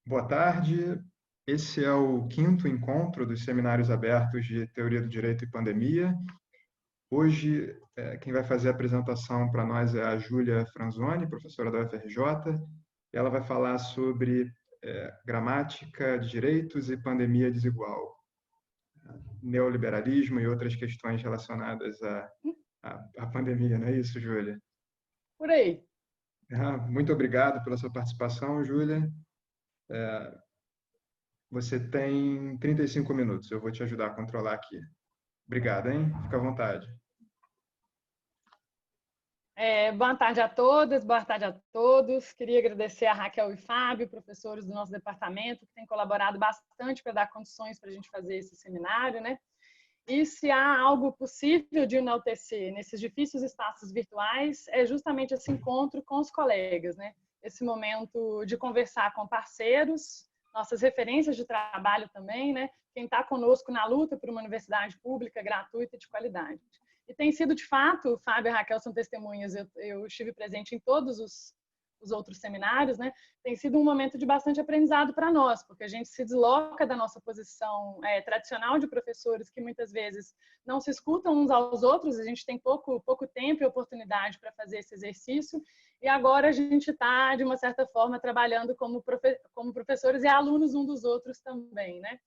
Boa tarde. Esse é o quinto encontro dos seminários abertos de Teoria do Direito e Pandemia. Hoje, quem vai fazer a apresentação para nós é a Júlia Franzoni, professora da UFRJ. Ela vai falar sobre gramática de direitos e pandemia desigual, neoliberalismo e outras questões relacionadas à pandemia, não é isso, Júlia? Por aí. Muito obrigado pela sua participação, Júlia. Você tem 35 minutos. Eu vou te ajudar a controlar aqui. Obrigado, hein? Fica à vontade. Boa tarde a todas, boa tarde a todos. Queria agradecer a Raquel e Fábio, professores do nosso departamento, que têm colaborado bastante para dar condições para a gente fazer esse seminário, né? E se há algo possível de enaltecer nesses difíceis espaços virtuais, é justamente esse encontro com os colegas, né? Esse momento de conversar com parceiros, nossas referências de trabalho também, né? Quem está conosco na luta por uma universidade pública, gratuita e de qualidade. E tem sido, de fato, o Fábio e a Raquel são testemunhas, eu estive presente em todos os outros seminários, né? Tem sido um momento de bastante aprendizado para nós, porque a gente se desloca da nossa posição tradicional de professores que muitas vezes não se escutam uns aos outros, a gente tem pouco tempo e oportunidade para fazer esse exercício, e agora a gente está, de uma certa forma, trabalhando como professores e alunos um dos outros também, né?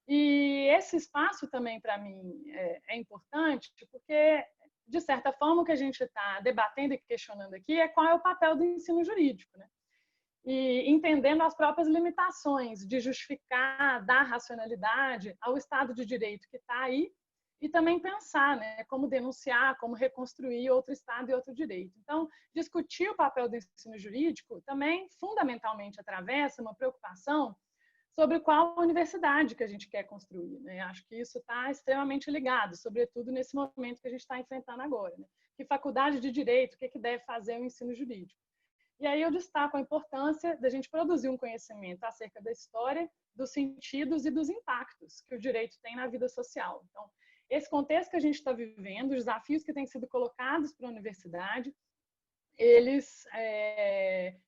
E esse espaço também, para mim, é importante, porque, de certa forma, o que a gente está debatendo e questionando aqui é qual é o papel do ensino jurídico, né? E entendendo as próprias limitações de justificar, dar racionalidade ao Estado de Direito que está aí, e também pensar, né, como denunciar, como reconstruir outro Estado e outro direito. Então, discutir o papel do ensino jurídico também, fundamentalmente, atravessa uma preocupação sobre qual universidade que a gente quer construir, né? Acho que isso está extremamente ligado, sobretudo nesse momento que a gente está enfrentando agora, né? Que faculdade de direito, o que deve fazer o ensino jurídico? E aí eu destaco a importância da gente produzir um conhecimento acerca da história, dos sentidos e dos impactos que o direito tem na vida social. Então, esse contexto que a gente está vivendo, os desafios que têm sido colocados para a universidade, eles,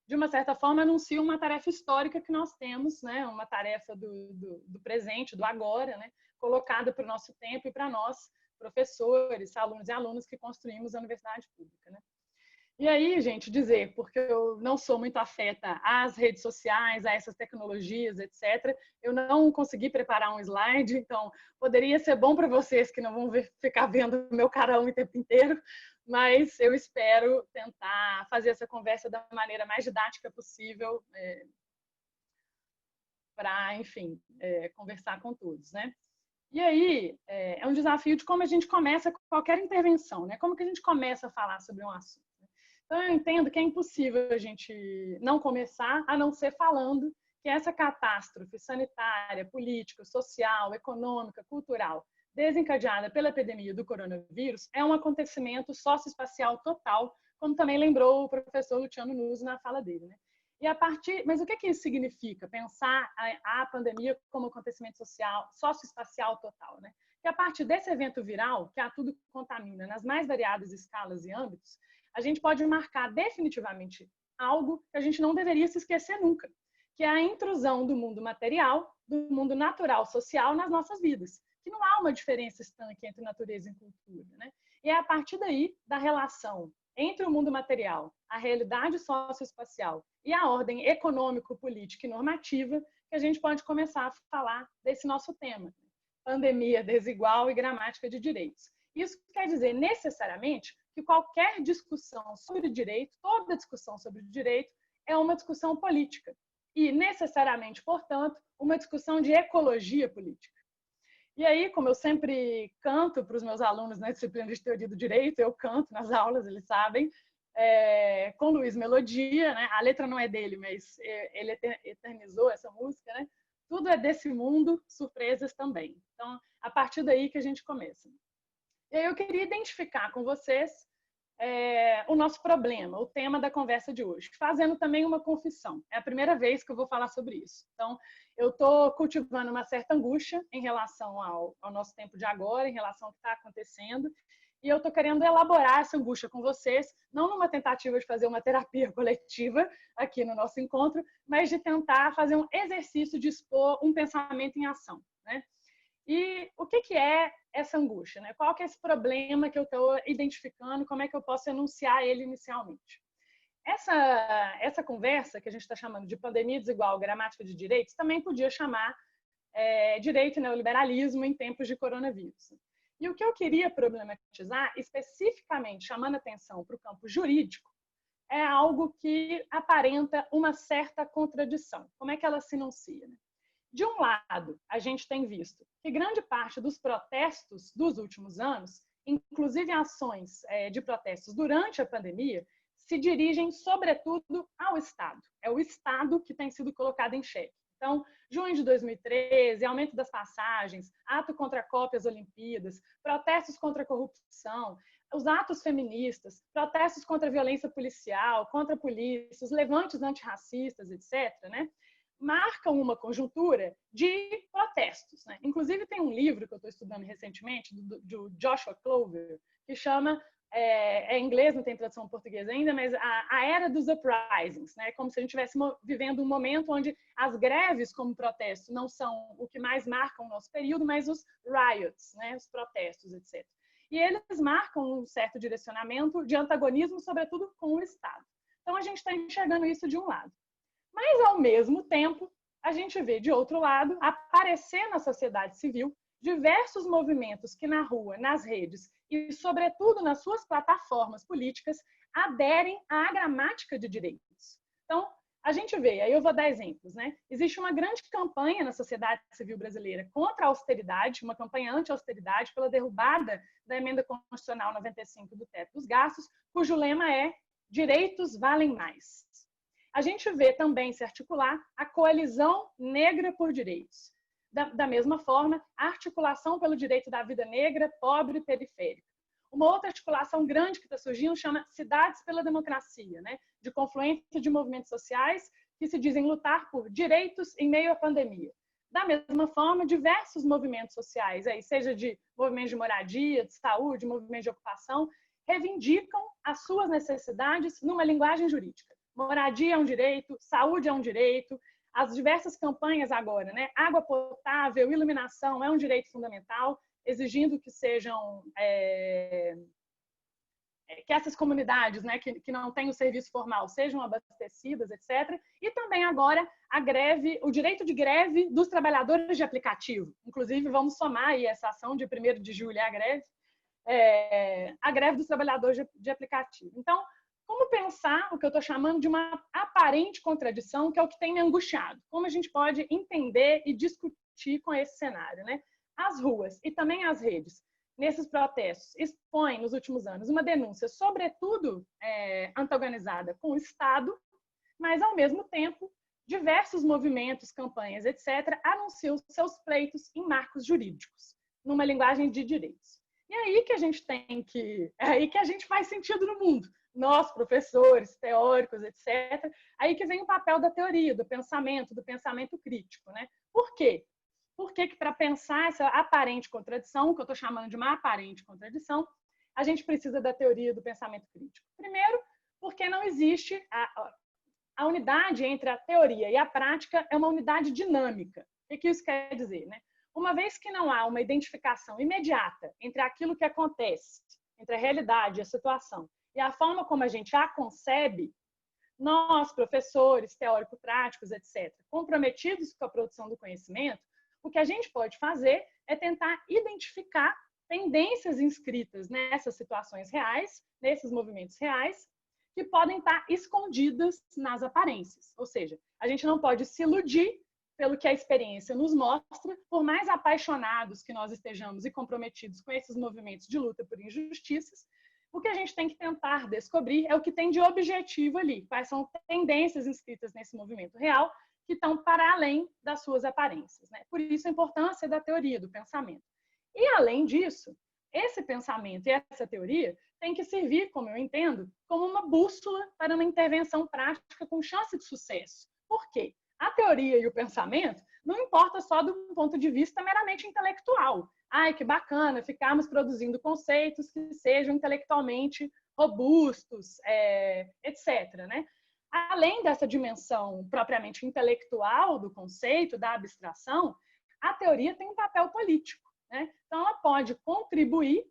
de uma certa forma, anunciam uma tarefa histórica que nós temos, né? Uma tarefa do presente, do agora, né? Colocada para o nosso tempo e para nós, professores, alunos e alunas que construímos a universidade pública, né? E aí, gente, dizer, porque eu não sou muito afeta às redes sociais, a essas tecnologias, etc., eu não consegui preparar um slide, então poderia ser bom para vocês que não vão ficar vendo meu carão o tempo inteiro, mas eu espero tentar fazer essa conversa da maneira mais didática possível para, enfim, conversar com todos, né? E aí, é um desafio de como a gente começa qualquer intervenção, né? Como que a gente começa a falar sobre um assunto. Então, eu entendo que é impossível a gente não começar a não ser falando que essa catástrofe sanitária, política, social, econômica, cultural, desencadeada pela epidemia do coronavírus, é um acontecimento socioespacial total, como também lembrou o professor Luciano Nuzzi na fala dele, né? Mas o que isso significa? Pensar a pandemia como acontecimento social, socioespacial total, né? Que a partir desse evento viral, que a tudo contamina nas mais variadas escalas e âmbitos, a gente pode marcar definitivamente algo que a gente não deveria se esquecer nunca, que é a intrusão do mundo material, do mundo natural, social nas nossas vidas, que não há uma diferença estanque entre natureza e cultura, né? E é a partir daí, da relação entre o mundo material, a realidade socioespacial e a ordem econômico, política e normativa, que a gente pode começar a falar desse nosso tema, pandemia desigual e gramática de direitos. Isso quer dizer, necessariamente, que qualquer discussão sobre direito, toda discussão sobre direito, é uma discussão política. E, necessariamente, portanto, uma discussão de ecologia política. E aí, como eu sempre canto para os meus alunos na disciplina de Teoria do Direito, eu canto nas aulas, eles sabem, com Luiz Melodia, né? A letra não é dele, mas ele eternizou essa música, né? Tudo é desse mundo, surpresas também. Então, a partir daí que a gente começa. E aí eu queria identificar com vocês o nosso problema, o tema da conversa de hoje, fazendo também uma confissão. É a primeira vez que eu vou falar sobre isso. Então, eu estou cultivando uma certa angústia em relação ao nosso tempo de agora, em relação ao que está acontecendo, e eu estou querendo elaborar essa angústia com vocês, não numa tentativa de fazer uma terapia coletiva aqui no nosso encontro, mas de tentar fazer um exercício de expor um pensamento em ação, né? E o que é essa angústia, né? Qual que é esse problema que eu estou identificando, como é que eu posso enunciar ele inicialmente? Essa conversa, que a gente está chamando de pandemia desigual, gramática de direitos, também podia chamar direito e neoliberalismo em tempos de coronavírus. E o que eu queria problematizar, especificamente chamando atenção para o campo jurídico, é algo que aparenta uma certa contradição. Como é que ela se enuncia, né? De um lado, a gente tem visto que grande parte dos protestos dos últimos anos, inclusive ações de protestos durante a pandemia, se dirigem, sobretudo, ao Estado. É o Estado que tem sido colocado em xeque. Então, junho de 2013, aumento das passagens, ato contra cópias Olimpíadas, protestos contra a corrupção, os atos feministas, protestos contra a violência policial, contra a polícia, os levantes antirracistas, etc., né, marcam uma conjuntura de protestos, né? Inclusive, tem um livro que eu estou estudando recentemente, do Joshua Clover, que chama, em inglês, não tem tradução em português ainda, mas a Era dos Uprisings, né? Como se a gente estivesse vivendo um momento onde as greves como protesto não são o que mais marcam o nosso período, mas os riots, né? Os protestos, etc. E eles marcam um certo direcionamento de antagonismo, sobretudo com o Estado. Então, a gente está enxergando isso de um lado. Mas, ao mesmo tempo, a gente vê, de outro lado, aparecer na sociedade civil diversos movimentos que na rua, nas redes e, sobretudo, nas suas plataformas políticas, aderem à gramática de direitos. Então, a gente vê, aí eu vou dar exemplos, né? Existe uma grande campanha na sociedade civil brasileira contra a austeridade, uma campanha anti-austeridade pela derrubada da emenda constitucional 95 do teto dos gastos, cujo lema é "Direitos valem mais". A gente vê também se articular a coalizão negra por direitos. Da mesma forma, a articulação pelo direito da vida negra, pobre e periférica. Uma outra articulação grande que está surgindo chama Cidades pela Democracia, né? De confluência de movimentos sociais que se dizem lutar por direitos em meio à pandemia. Da mesma forma, diversos movimentos sociais, seja de movimentos de moradia, de saúde, movimentos de ocupação, reivindicam as suas necessidades numa linguagem jurídica. Moradia é um direito, saúde é um direito, as diversas campanhas agora, né? Água potável, iluminação é um direito fundamental, exigindo que sejam que essas comunidades, né, que não têm o serviço formal sejam abastecidas, etc. E também agora a greve, o direito de greve dos trabalhadores de aplicativo. Inclusive, vamos somar aí essa ação de 1º de julho, a greve dos trabalhadores de aplicativo. Então, como pensar o que eu estou chamando de uma aparente contradição, que é o que tem me angustiado? Como a gente pode entender e discutir com esse cenário, né? As ruas e também as redes, nesses protestos, expõem nos últimos anos uma denúncia, sobretudo antagonizada com o Estado, mas, ao mesmo tempo, diversos movimentos, campanhas, etc., anunciam seus pleitos em marcos jurídicos, numa linguagem de direitos. E aí que a gente a gente faz sentido no mundo. Nós, professores, teóricos, etc., aí que vem o papel da teoria, do pensamento crítico, né? Por quê? Porque para pensar essa aparente contradição, que eu estou chamando de uma aparente contradição, a gente precisa da teoria do pensamento crítico. Primeiro, porque não existe a unidade entre a teoria e a prática, é uma unidade dinâmica. O que isso quer dizer, né? Uma vez que não há uma identificação imediata entre aquilo que acontece, entre a realidade e a situação, e a forma como a gente a concebe, nós, professores, teórico-práticos, etc., comprometidos com a produção do conhecimento, o que a gente pode fazer é tentar identificar tendências inscritas nessas situações reais, nesses movimentos reais, que podem estar escondidas nas aparências. Ou seja, a gente não pode se iludir pelo que a experiência nos mostra, por mais apaixonados que nós estejamos e comprometidos com esses movimentos de luta por injustiças, o que a gente tem que tentar descobrir é o que tem de objetivo ali, quais são tendências inscritas nesse movimento real que estão para além das suas aparências, né? Por isso a importância da teoria, do pensamento. E, além disso, esse pensamento e essa teoria tem que servir, como eu entendo, como uma bússola para uma intervenção prática com chance de sucesso. Por quê? A teoria e o pensamento não importa só do ponto de vista meramente intelectual. Ai, que bacana ficarmos produzindo conceitos que sejam intelectualmente robustos, etc. Né? Além dessa dimensão propriamente intelectual do conceito, da abstração, a teoria tem um papel político. Né? Então, ela pode contribuir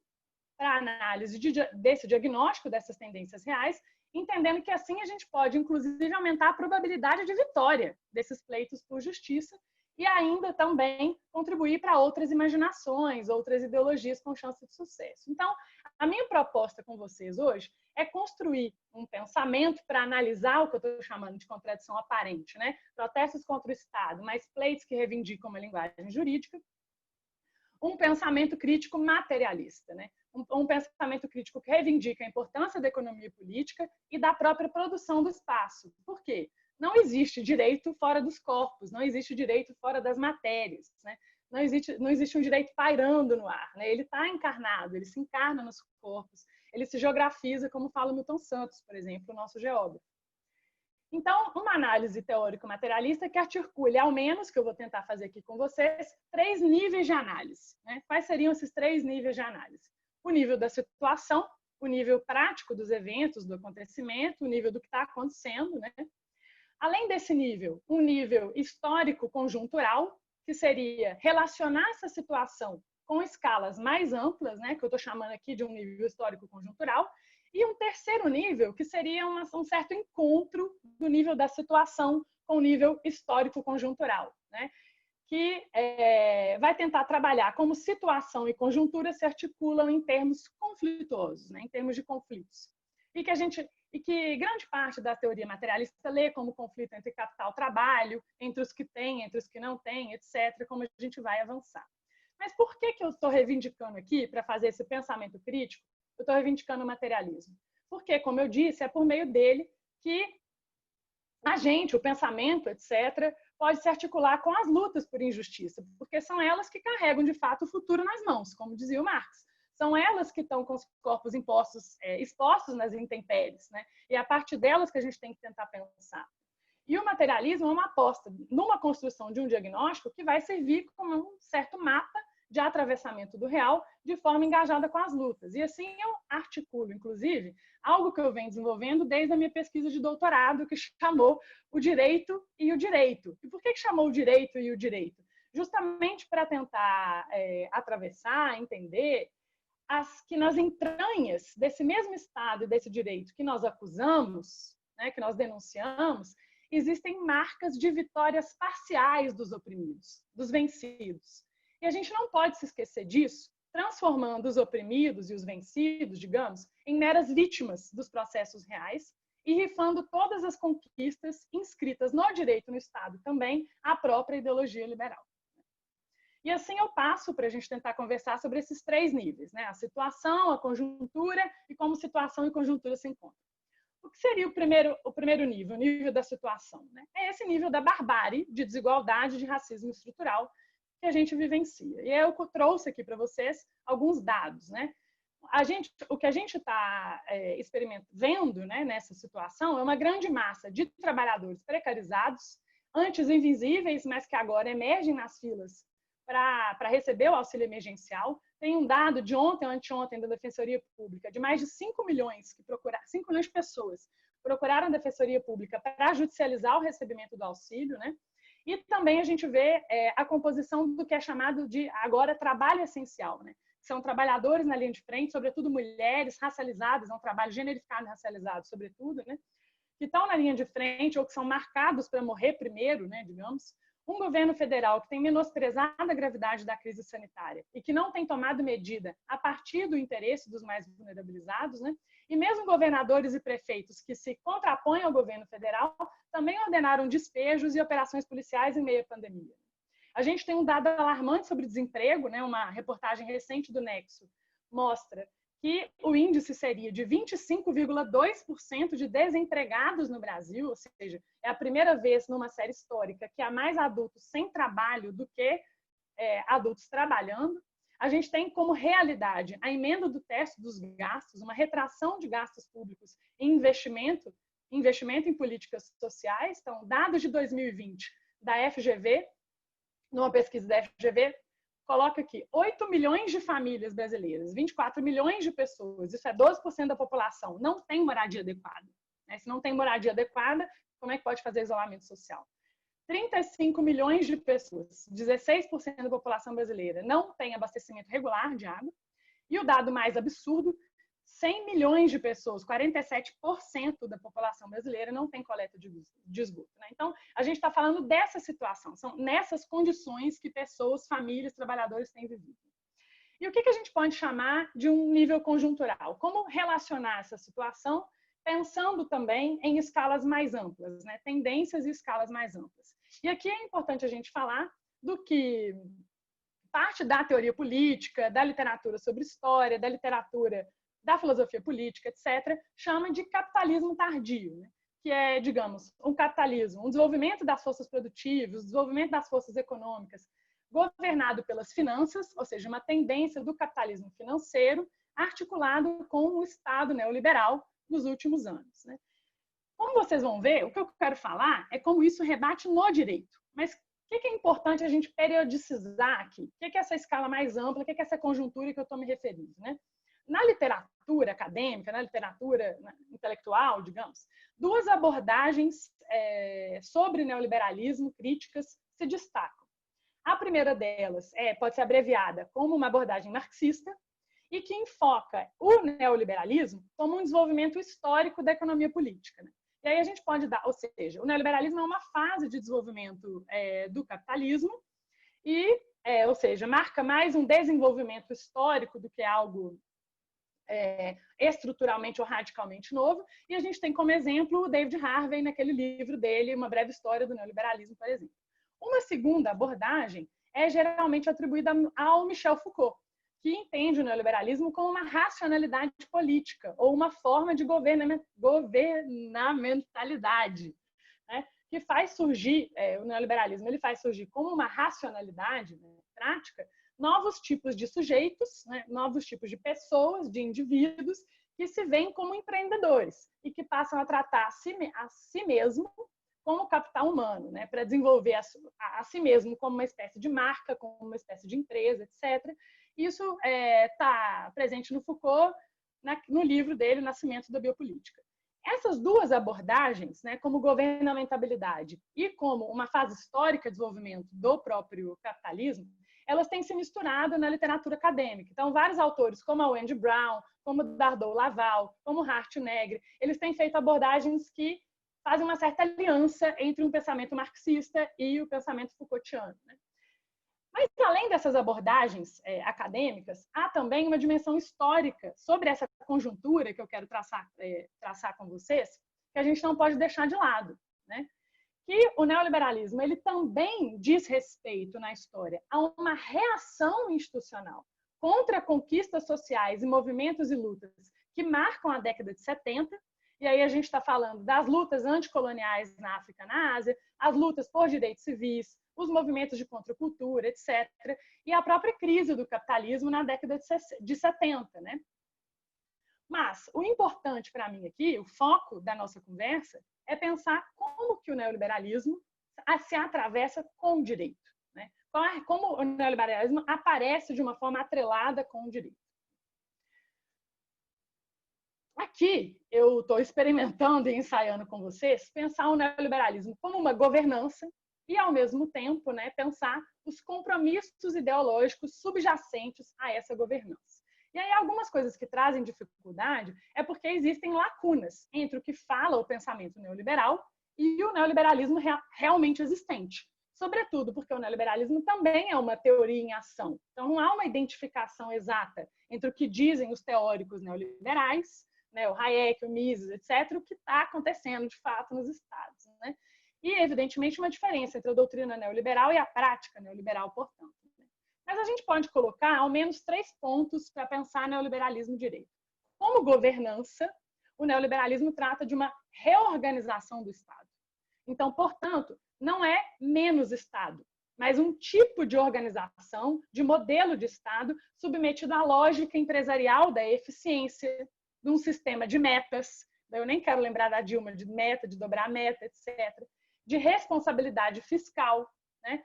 para a análise desse diagnóstico, dessas tendências reais, entendendo que assim a gente pode, inclusive, aumentar a probabilidade de vitória desses pleitos por justiça e ainda também contribuir para outras imaginações, outras ideologias com chance de sucesso. Então, a minha proposta com vocês hoje é construir um pensamento para analisar o que eu estou chamando de contradição aparente, né? Protestos contra o Estado, mas pleitos que reivindicam uma linguagem jurídica, um pensamento crítico materialista, né? Um pensamento crítico que reivindica a importância da economia política e da própria produção do espaço. Por quê? Não existe direito fora dos corpos, não existe direito fora das matérias, né? Não existe um direito pairando no ar, né? Ele está encarnado, ele se encarna nos corpos, ele se geografiza, como fala Milton Santos, por exemplo, o nosso geógrafo. Então, uma análise teórico-materialista que articule, ao menos, que eu vou tentar fazer aqui com vocês, 3 níveis de análise. Né? Quais seriam esses 3 níveis de análise? O nível da situação, o nível prático dos eventos, do acontecimento, o nível do que está acontecendo. Né? Além desse nível, um nível histórico-conjuntural, que seria relacionar essa situação com escalas mais amplas, né? Que eu estou chamando aqui de um nível histórico-conjuntural, e um terceiro nível, que seria um certo encontro do nível da situação com o nível histórico-conjuntural, né? Que vai tentar trabalhar como situação e conjuntura se articulam em termos conflituosos, né? Em termos de conflitos. E que grande parte da teoria materialista lê como conflito entre capital e trabalho, entre os que têm, entre os que não têm, etc., como a gente vai avançar. Mas por que eu estou reivindicando aqui, para fazer esse pensamento crítico, eu estou reivindicando o materialismo? Porque, como eu disse, é por meio dele que a gente, o pensamento, etc., pode se articular com as lutas por injustiça, porque são elas que carregam, de fato, o futuro nas mãos, como dizia o Marx. São elas que estão com os corpos expostos nas intempéries, né? E é a partir delas que a gente tem que tentar pensar. E o materialismo é uma aposta numa construção de um diagnóstico que vai servir como um certo mapa de atravessamento do real de forma engajada com as lutas. E assim eu articulo, inclusive, algo que eu venho desenvolvendo desde a minha pesquisa de doutorado, que chamou o direito e o direito. E por que chamou o direito e o direito? Justamente para tentar atravessar, entender que nas entranhas desse mesmo Estado e desse direito que nós acusamos, né, que nós denunciamos, existem marcas de vitórias parciais dos oprimidos, dos vencidos. E a gente não pode se esquecer disso, transformando os oprimidos e os vencidos, digamos, em meras vítimas dos processos reais e rifando todas as conquistas inscritas no direito no Estado também à própria ideologia liberal. E assim eu passo para a gente tentar conversar sobre esses 3 níveis, né? A situação, a conjuntura e como situação e conjuntura se encontram. O que seria o primeiro nível, o nível da situação? Né? É esse nível da barbárie, de desigualdade, de racismo estrutural que a gente vivencia. E eu trouxe aqui para vocês alguns dados. Né? O que a gente está vendo, né, nessa situação é uma grande massa de trabalhadores precarizados, antes invisíveis, mas que agora emergem nas filas para receber o auxílio emergencial. Tem um dado de ontem ou anteontem da Defensoria Pública de mais de 5 milhões de pessoas procuraram a Defensoria Pública para judicializar o recebimento do auxílio, né? E também a gente vê a composição do que é chamado de, agora, trabalho essencial, né? São trabalhadores na linha de frente, sobretudo mulheres racializadas, é um trabalho generificado e racializado, sobretudo, né? Que estão na linha de frente ou que são marcados para morrer primeiro, né, digamos. Um governo federal que tem menosprezado a gravidade da crise sanitária e que não tem tomado medida a partir do interesse dos mais vulnerabilizados, né? E mesmo governadores e prefeitos que se contrapõem ao governo federal também ordenaram despejos e operações policiais em meio à pandemia. A gente tem um dado alarmante sobre desemprego, né? Uma reportagem recente do Nexo mostra que o índice seria de 25,2% de desempregados no Brasil, ou seja, é a primeira vez numa série histórica que há mais adultos sem trabalho do que adultos trabalhando. A gente tem como realidade a emenda do teto dos gastos, uma retração de gastos públicos em investimento investimento em políticas sociais. Então, dados de 2020 da FGV, numa pesquisa da FGV, coloca aqui 8 milhões de famílias brasileiras, 24 milhões de pessoas, isso é 12% da população, não tem moradia adequada. Se não tem moradia adequada, como é que pode fazer isolamento social? 35 milhões de pessoas, 16% da população brasileira, não tem abastecimento regular de água. E o dado mais absurdo, 100 milhões de pessoas, 47% da população brasileira não tem coleta de esgoto. Então, a gente está falando dessa situação, são nessas condições que pessoas, famílias, trabalhadores têm vivido. E o que a gente pode chamar de um nível conjuntural? Como relacionar essa situação, pensando também em escalas mais amplas, tendências e escalas mais amplas. E aqui é importante a gente falar do que parte da teoria política, da literatura sobre história, da literatura da filosofia política, etc., chama de capitalismo tardio, que é, digamos, um capitalismo, um desenvolvimento das forças produtivas, desenvolvimento das forças econômicas, governado pelas finanças, ou seja, uma tendência do capitalismo financeiro articulado com o Estado neoliberal dos últimos anos. Como vocês vão ver, o que eu quero falar é como isso rebate no direito. Mas o que é importante a gente periodicizar aqui? O que é essa escala mais ampla? O que é essa conjuntura que eu estou me referindo? Na literatura acadêmica, na literatura intelectual, digamos, duas abordagens sobre neoliberalismo críticas se destacam. A primeira delas pode ser abreviada como uma abordagem marxista e que enfoca o neoliberalismo como um desenvolvimento histórico da economia política. E aí a gente pode dar, ou seja, o neoliberalismo é uma fase de desenvolvimento do capitalismo e, ou seja, marca mais um desenvolvimento histórico do que algo estruturalmente ou radicalmente novo, e a gente tem como exemplo o David Harvey naquele livro dele, Uma Breve História do Neoliberalismo, por exemplo. Uma segunda abordagem é geralmente atribuída ao Michel Foucault, que entende o neoliberalismo como uma racionalidade política ou uma forma de governamentalidade, que faz surgir, o neoliberalismo ele faz surgir como uma racionalidade prática novos tipos de sujeitos, novos tipos de pessoas, de indivíduos que se veem como empreendedores e que passam a tratar a si mesmo como capital humano, para desenvolver a si mesmo como uma espécie de marca, como uma espécie de empresa, etc. Isso está presente no Foucault, no livro dele, Nascimento da Biopolítica. Essas duas abordagens, como governamentabilidade e como uma fase histórica de desenvolvimento do próprio capitalismo, elas têm se misturado na literatura acadêmica. Então, vários autores, como a Wendy Brown, como Dardot Laval, como Hart Negri, eles têm feito abordagens que fazem uma certa aliança entre um pensamento marxista e o pensamento Foucaultiano. Mas, além dessas abordagens acadêmicas, há também uma dimensão histórica sobre essa conjuntura que eu quero traçar com vocês, que a gente não pode deixar de lado. Que o neoliberalismo ele também diz respeito na história a uma reação institucional contra conquistas sociais e movimentos e lutas que marcam a década de 70, e aí a gente está falando das lutas anticoloniais na África e na Ásia, as lutas por direitos civis, os movimentos de contracultura, etc., e a própria crise do capitalismo na década de 70. Mas o importante para mim aqui, o foco da nossa conversa, é pensar como que o neoliberalismo se atravessa com o direito. Como o neoliberalismo aparece de uma forma atrelada com o direito. Aqui eu estou experimentando e ensaiando com vocês pensar o neoliberalismo como uma governança e, ao mesmo tempo, pensar os compromissos ideológicos subjacentes a essa governança. E aí algumas coisas que trazem dificuldade é porque existem lacunas entre o que fala o pensamento neoliberal e o neoliberalismo realmente existente. Sobretudo porque o neoliberalismo também é uma teoria em ação. Então não há uma identificação exata entre o que dizem os teóricos neoliberais, o Hayek, o Mises, etc., o que está acontecendo de fato nos estados. E, evidentemente, uma diferença entre a doutrina neoliberal e a prática neoliberal, portanto. Mas a gente pode colocar ao menos 3 pontos para pensar neoliberalismo direito. Como governança, o neoliberalismo trata de uma reorganização do Estado. Então, portanto, não é menos Estado, mas um tipo de organização, de modelo de Estado submetido à lógica empresarial da eficiência, de um sistema de metas, eu nem quero lembrar da Dilma, de meta, de dobrar a meta, etc., de responsabilidade fiscal, né?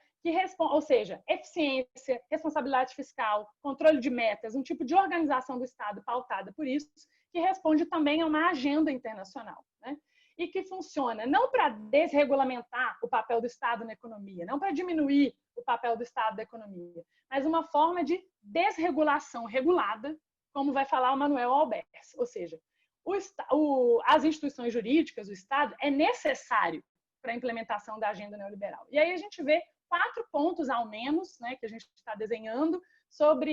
Ou seja, eficiência, responsabilidade fiscal, controle de metas, um tipo de organização do Estado pautada por isso, que responde também a uma agenda internacional, né? E que funciona não para desregulamentar o papel do Estado na economia, não para diminuir o papel do Estado da economia, mas uma forma de desregulação regulada, como vai falar o Manuel Albers. Ou seja, as instituições jurídicas, o Estado, é necessário para a implementação da agenda neoliberal. E aí a gente vê 4 pontos, ao menos, né, que a gente está desenhando,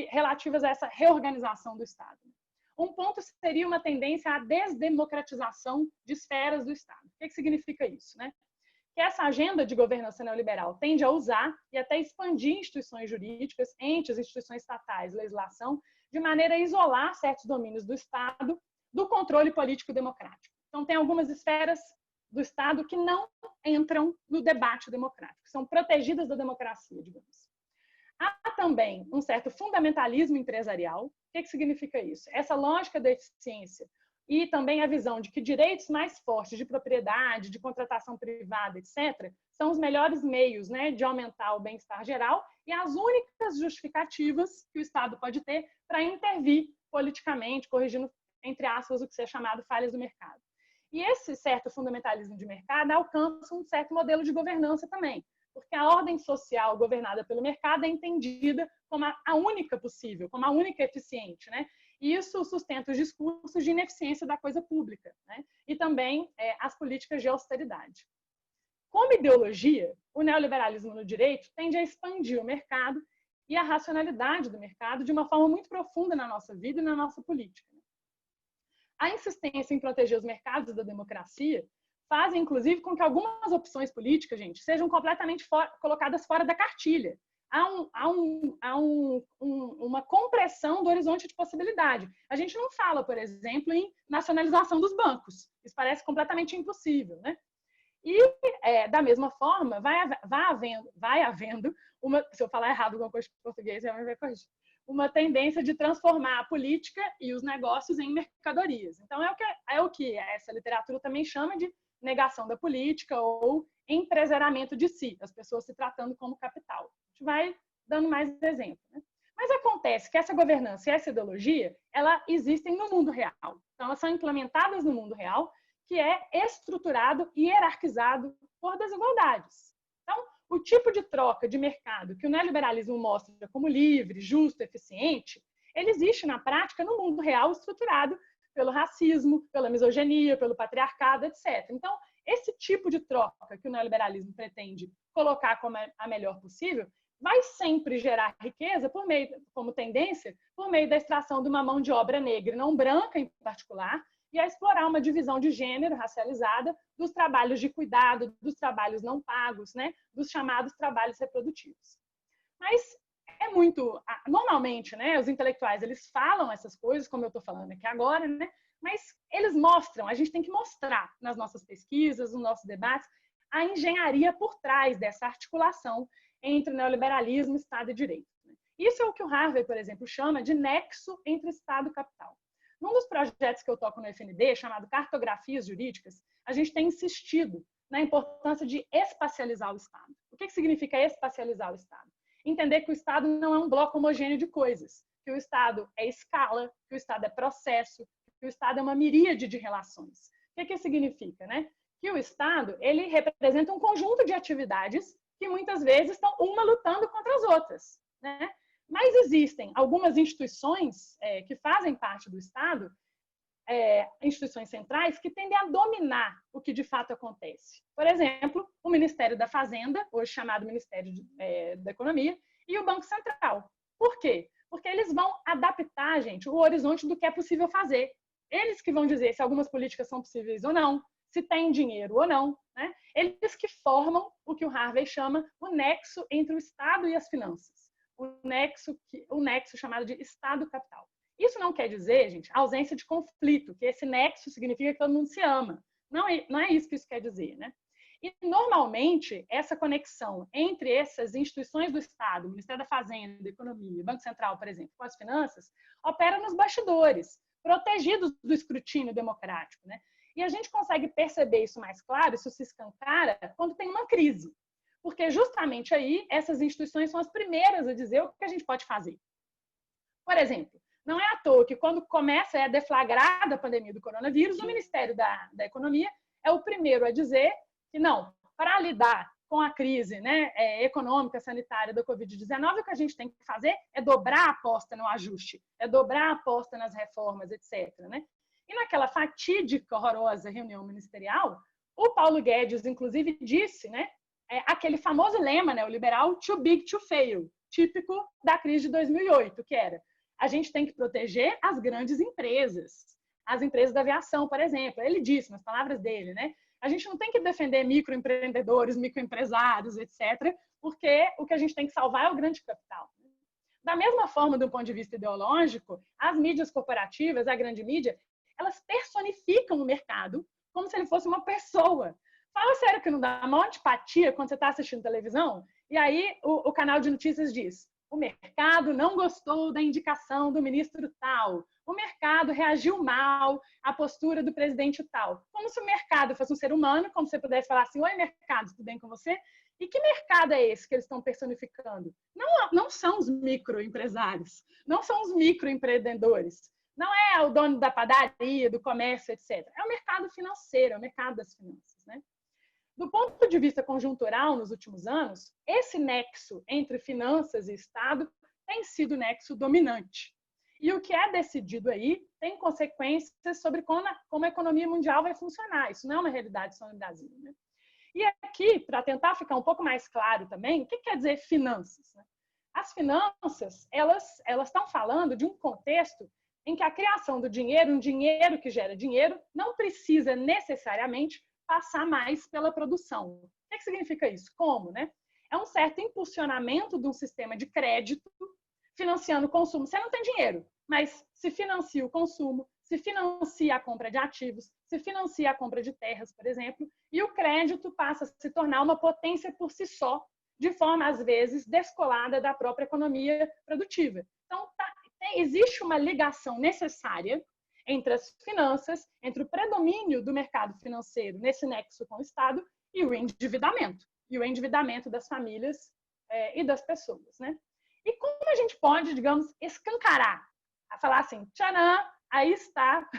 relativas a essa reorganização do Estado. Um ponto seria uma tendência à desdemocratização de esferas do Estado. O que significa isso, né? Que essa agenda de governança neoliberal tende a usar e até expandir instituições jurídicas, entes, instituições estatais, legislação, de maneira a isolar certos domínios do Estado do controle político democrático. Então, tem algumas esferas do Estado que não entram no debate democrático, que são protegidas da democracia, digamos. Há também um certo fundamentalismo empresarial. O que significa isso? Essa lógica da eficiência e também a visão de que direitos mais fortes de propriedade, de contratação privada, etc., são os melhores meios, né, de aumentar o bem-estar geral e as únicas justificativas que o Estado pode ter para intervir politicamente, corrigindo, entre aspas, o que é chamado falhas do mercado. E esse certo fundamentalismo de mercado alcança um certo modelo de governança também, porque a ordem social governada pelo mercado é entendida como a única possível, como a única eficiente, né? E isso sustenta os discursos de ineficiência da coisa pública, né? E também as políticas de austeridade. Como ideologia, o neoliberalismo no direito tende a expandir o mercado e a racionalidade do mercado de uma forma muito profunda na nossa vida e na nossa política. A insistência em proteger os mercados da democracia faz, inclusive, com que algumas opções políticas, gente, sejam completamente colocadas fora da cartilha. Há uma compressão do horizonte de possibilidade. A gente não fala, por exemplo, em nacionalização dos bancos. Isso parece completamente impossível, né? E, da mesma forma, vai havendo uma, se eu falar errado alguma coisa em português, você vai corrigir, uma tendência de transformar a política e os negócios em mercadorias. Então, é o que essa literatura também chama de negação da política ou empresariamento de si, as pessoas se tratando como capital. A gente vai dando mais exemplos, né? Mas acontece que essa governança e essa ideologia, ela existem no mundo real. Então, elas são implementadas no mundo real, que é estruturado e hierarquizado por desigualdades. Então, o tipo de troca de mercado que o neoliberalismo mostra como livre, justo, eficiente, ele existe na prática no mundo real estruturado pelo racismo, pela misoginia, pelo patriarcado, etc. Então, esse tipo de troca que o neoliberalismo pretende colocar como a melhor possível vai sempre gerar riqueza como tendência, por meio da extração de uma mão de obra negra, não branca em particular, e a explorar uma divisão de gênero racializada dos trabalhos de cuidado, dos trabalhos não pagos, né, dos chamados trabalhos reprodutivos. Mas normalmente, né, os intelectuais, eles falam essas coisas, como eu estou falando aqui agora, né, mas eles mostram, a gente tem que mostrar nas nossas pesquisas, nos nossos debates, a engenharia por trás dessa articulação entre neoliberalismo, Estado e direito. Isso é o que o Harvey, por exemplo, chama de nexo entre Estado e capital. Num dos projetos que eu toco no FND, chamado Cartografias Jurídicas, a gente tem insistido na importância de espacializar o Estado. O que significa espacializar o Estado? Entender que o Estado não é um bloco homogêneo de coisas, que o Estado é escala, que o Estado é processo, que o Estado é uma miríade de relações. O que significa, né? Que o Estado, ele representa um conjunto de atividades que muitas vezes estão uma lutando contra as outras, né? Mas existem algumas instituições que fazem parte do Estado, instituições centrais, que tendem a dominar o que de fato acontece. Por exemplo, o Ministério da Fazenda, hoje chamado Ministério da Economia, e o Banco Central. Por quê? Porque eles vão adaptar, gente, o horizonte do que é possível fazer. Eles que vão dizer se algumas políticas são possíveis ou não, se tem dinheiro ou não, né? Eles que formam o que o Harvey chama o nexo entre o Estado e as finanças. O nexo chamado de Estado-capital. Isso não quer dizer, gente, ausência de conflito, que esse nexo significa que todo mundo se ama. Não é isso que isso quer dizer, né? E, normalmente, essa conexão entre essas instituições do Estado, Ministério da Fazenda, Economia, Banco Central, por exemplo, com as finanças, opera nos bastidores, protegidos do escrutínio democrático, né? E a gente consegue perceber isso mais claro, isso se escancara, quando tem uma crise. Porque justamente aí, essas instituições são as primeiras a dizer o que a gente pode fazer. Por exemplo, não é à toa que quando começa a deflagrada a pandemia do coronavírus, o Ministério da Economia é o primeiro a dizer que não, para lidar com a crise, né, econômica, sanitária da Covid-19, o que a gente tem que fazer é dobrar a aposta no ajuste, é dobrar a aposta nas reformas, etc. Né? E naquela fatídica, horrorosa reunião ministerial, o Paulo Guedes, inclusive, disse, né, aquele famoso lema neoliberal, too big to fail, típico da crise de 2008, que era: a gente tem que proteger as grandes empresas, as empresas da aviação, por exemplo. Ele disse, nas palavras dele, né? A gente não tem que defender microempreendedores, microempresários, etc., porque o que a gente tem que salvar é o grande capital. Da mesma forma, do ponto de vista ideológico, as mídias corporativas, a grande mídia, elas personificam o mercado como se ele fosse uma pessoa. Fala sério que não dá uma antipatia quando você está assistindo televisão? E aí o canal de notícias diz: o mercado não gostou da indicação do ministro tal. O mercado reagiu mal à postura do presidente tal. Como se o mercado fosse um ser humano, como se você pudesse falar assim: oi, mercado, tudo bem com você? E que mercado é esse que eles estão personificando? Não são os microempresários, não são os microempreendedores, não é o dono da padaria, do comércio, etc. É o mercado financeiro, é o mercado das finanças, né? Do ponto de vista conjuntural, nos últimos anos, esse nexo entre finanças e Estado tem sido o nexo dominante. E o que é decidido aí tem consequências sobre como a economia mundial vai funcionar. Isso não é uma realidade só no Brasil, né? E aqui, para tentar ficar um pouco mais claro também, o que quer dizer finanças? As finanças, elas estão falando de um contexto em que a criação do dinheiro, um dinheiro que gera dinheiro, não precisa necessariamente passar mais pela produção. O que significa isso? Como, né? É um certo impulsionamento de um sistema de crédito financiando o consumo. Você não tem dinheiro, mas se financia o consumo, se financia a compra de ativos, se financia a compra de terras, por exemplo, e o crédito passa a se tornar uma potência por si só, de forma, às vezes, descolada da própria economia produtiva. Então, existe uma ligação necessária entre as finanças, entre o predomínio do mercado financeiro nesse nexo com o Estado e o endividamento das famílias e das pessoas, né? E como a gente pode, digamos, escancarar, a falar assim, tcharam, aí está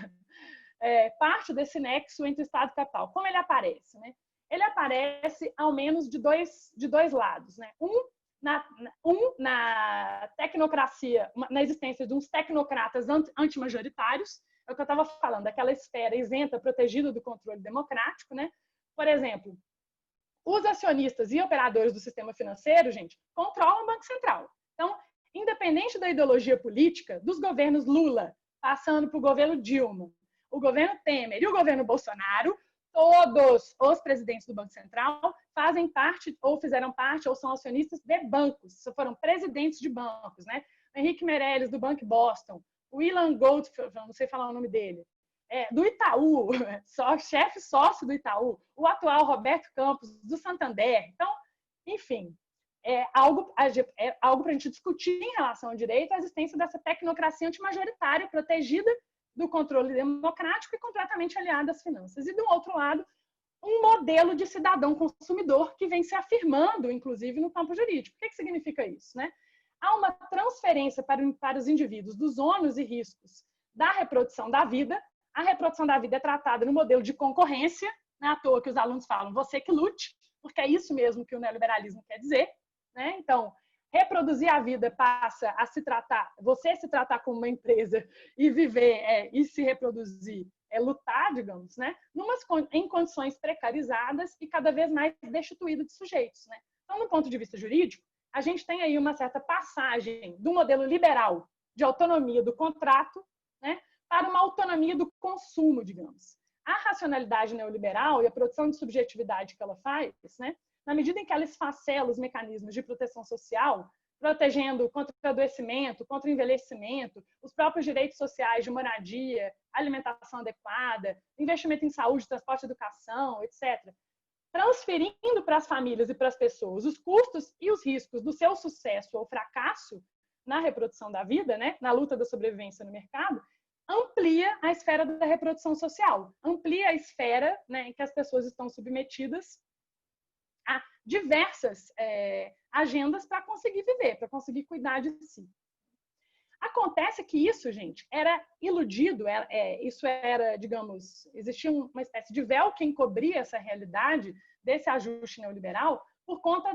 parte desse nexo entre Estado e capital. Como ele aparece, né? Ele aparece ao menos de dois lados, né? Na tecnocracia, na existência de uns tecnocratas antimajoritários, é o que eu estava falando, aquela esfera isenta, protegida do controle democrático, né? Por exemplo, os acionistas e operadores do sistema financeiro, gente, controlam o Banco Central. Então, independente da ideologia política, dos governos Lula, passando para o governo Dilma, o governo Temer e o governo Bolsonaro, todos os presidentes do Banco Central fazem parte, ou fizeram parte, ou são acionistas de bancos, foram presidentes de bancos, né? Henrique Meirelles, do Banco Boston, o Ilan Goldfeld, não sei falar o nome dele, do Itaú, chefe sócio do Itaú, o atual Roberto Campos, do Santander. Então, enfim, é algo para a gente discutir em relação ao direito, a existência dessa tecnocracia antimajoritária protegida do controle democrático e completamente aliada às finanças. E, do outro lado, um modelo de cidadão consumidor que vem se afirmando, inclusive, no campo jurídico. O que significa isso, né? Há uma transferência para os indivíduos dos ônus e riscos da reprodução da vida. A reprodução da vida é tratada no modelo de concorrência, não é à toa que os alunos falam, você que lute, porque é isso mesmo que o neoliberalismo quer dizer, né? Então, reproduzir a vida passa a se tratar, você se tratar como uma empresa e viver e se reproduzir, lutar, digamos, né? Em condições precarizadas e cada vez mais destituído de sujeitos, né? Então, do ponto de vista jurídico, a gente tem aí uma certa passagem do modelo liberal de autonomia do contrato, né, para uma autonomia do consumo, digamos. A racionalidade neoliberal e a produção de subjetividade que ela faz, né, na medida em que ela esfacela os mecanismos de proteção social, protegendo contra o adoecimento, contra o envelhecimento, os próprios direitos sociais de moradia, alimentação adequada, investimento em saúde, transporte, educação, etc., transferindo para as famílias e para as pessoas os custos e os riscos do seu sucesso ou fracasso na reprodução da vida, né, na luta da sobrevivência no mercado, amplia a esfera da reprodução social, amplia a esfera, né, em que as pessoas estão submetidas a diversas agendas para conseguir viver, para conseguir cuidar de si. Acontece que isso, gente, era iludido, isso era, digamos, existia uma espécie de véu que encobria essa realidade desse ajuste neoliberal por conta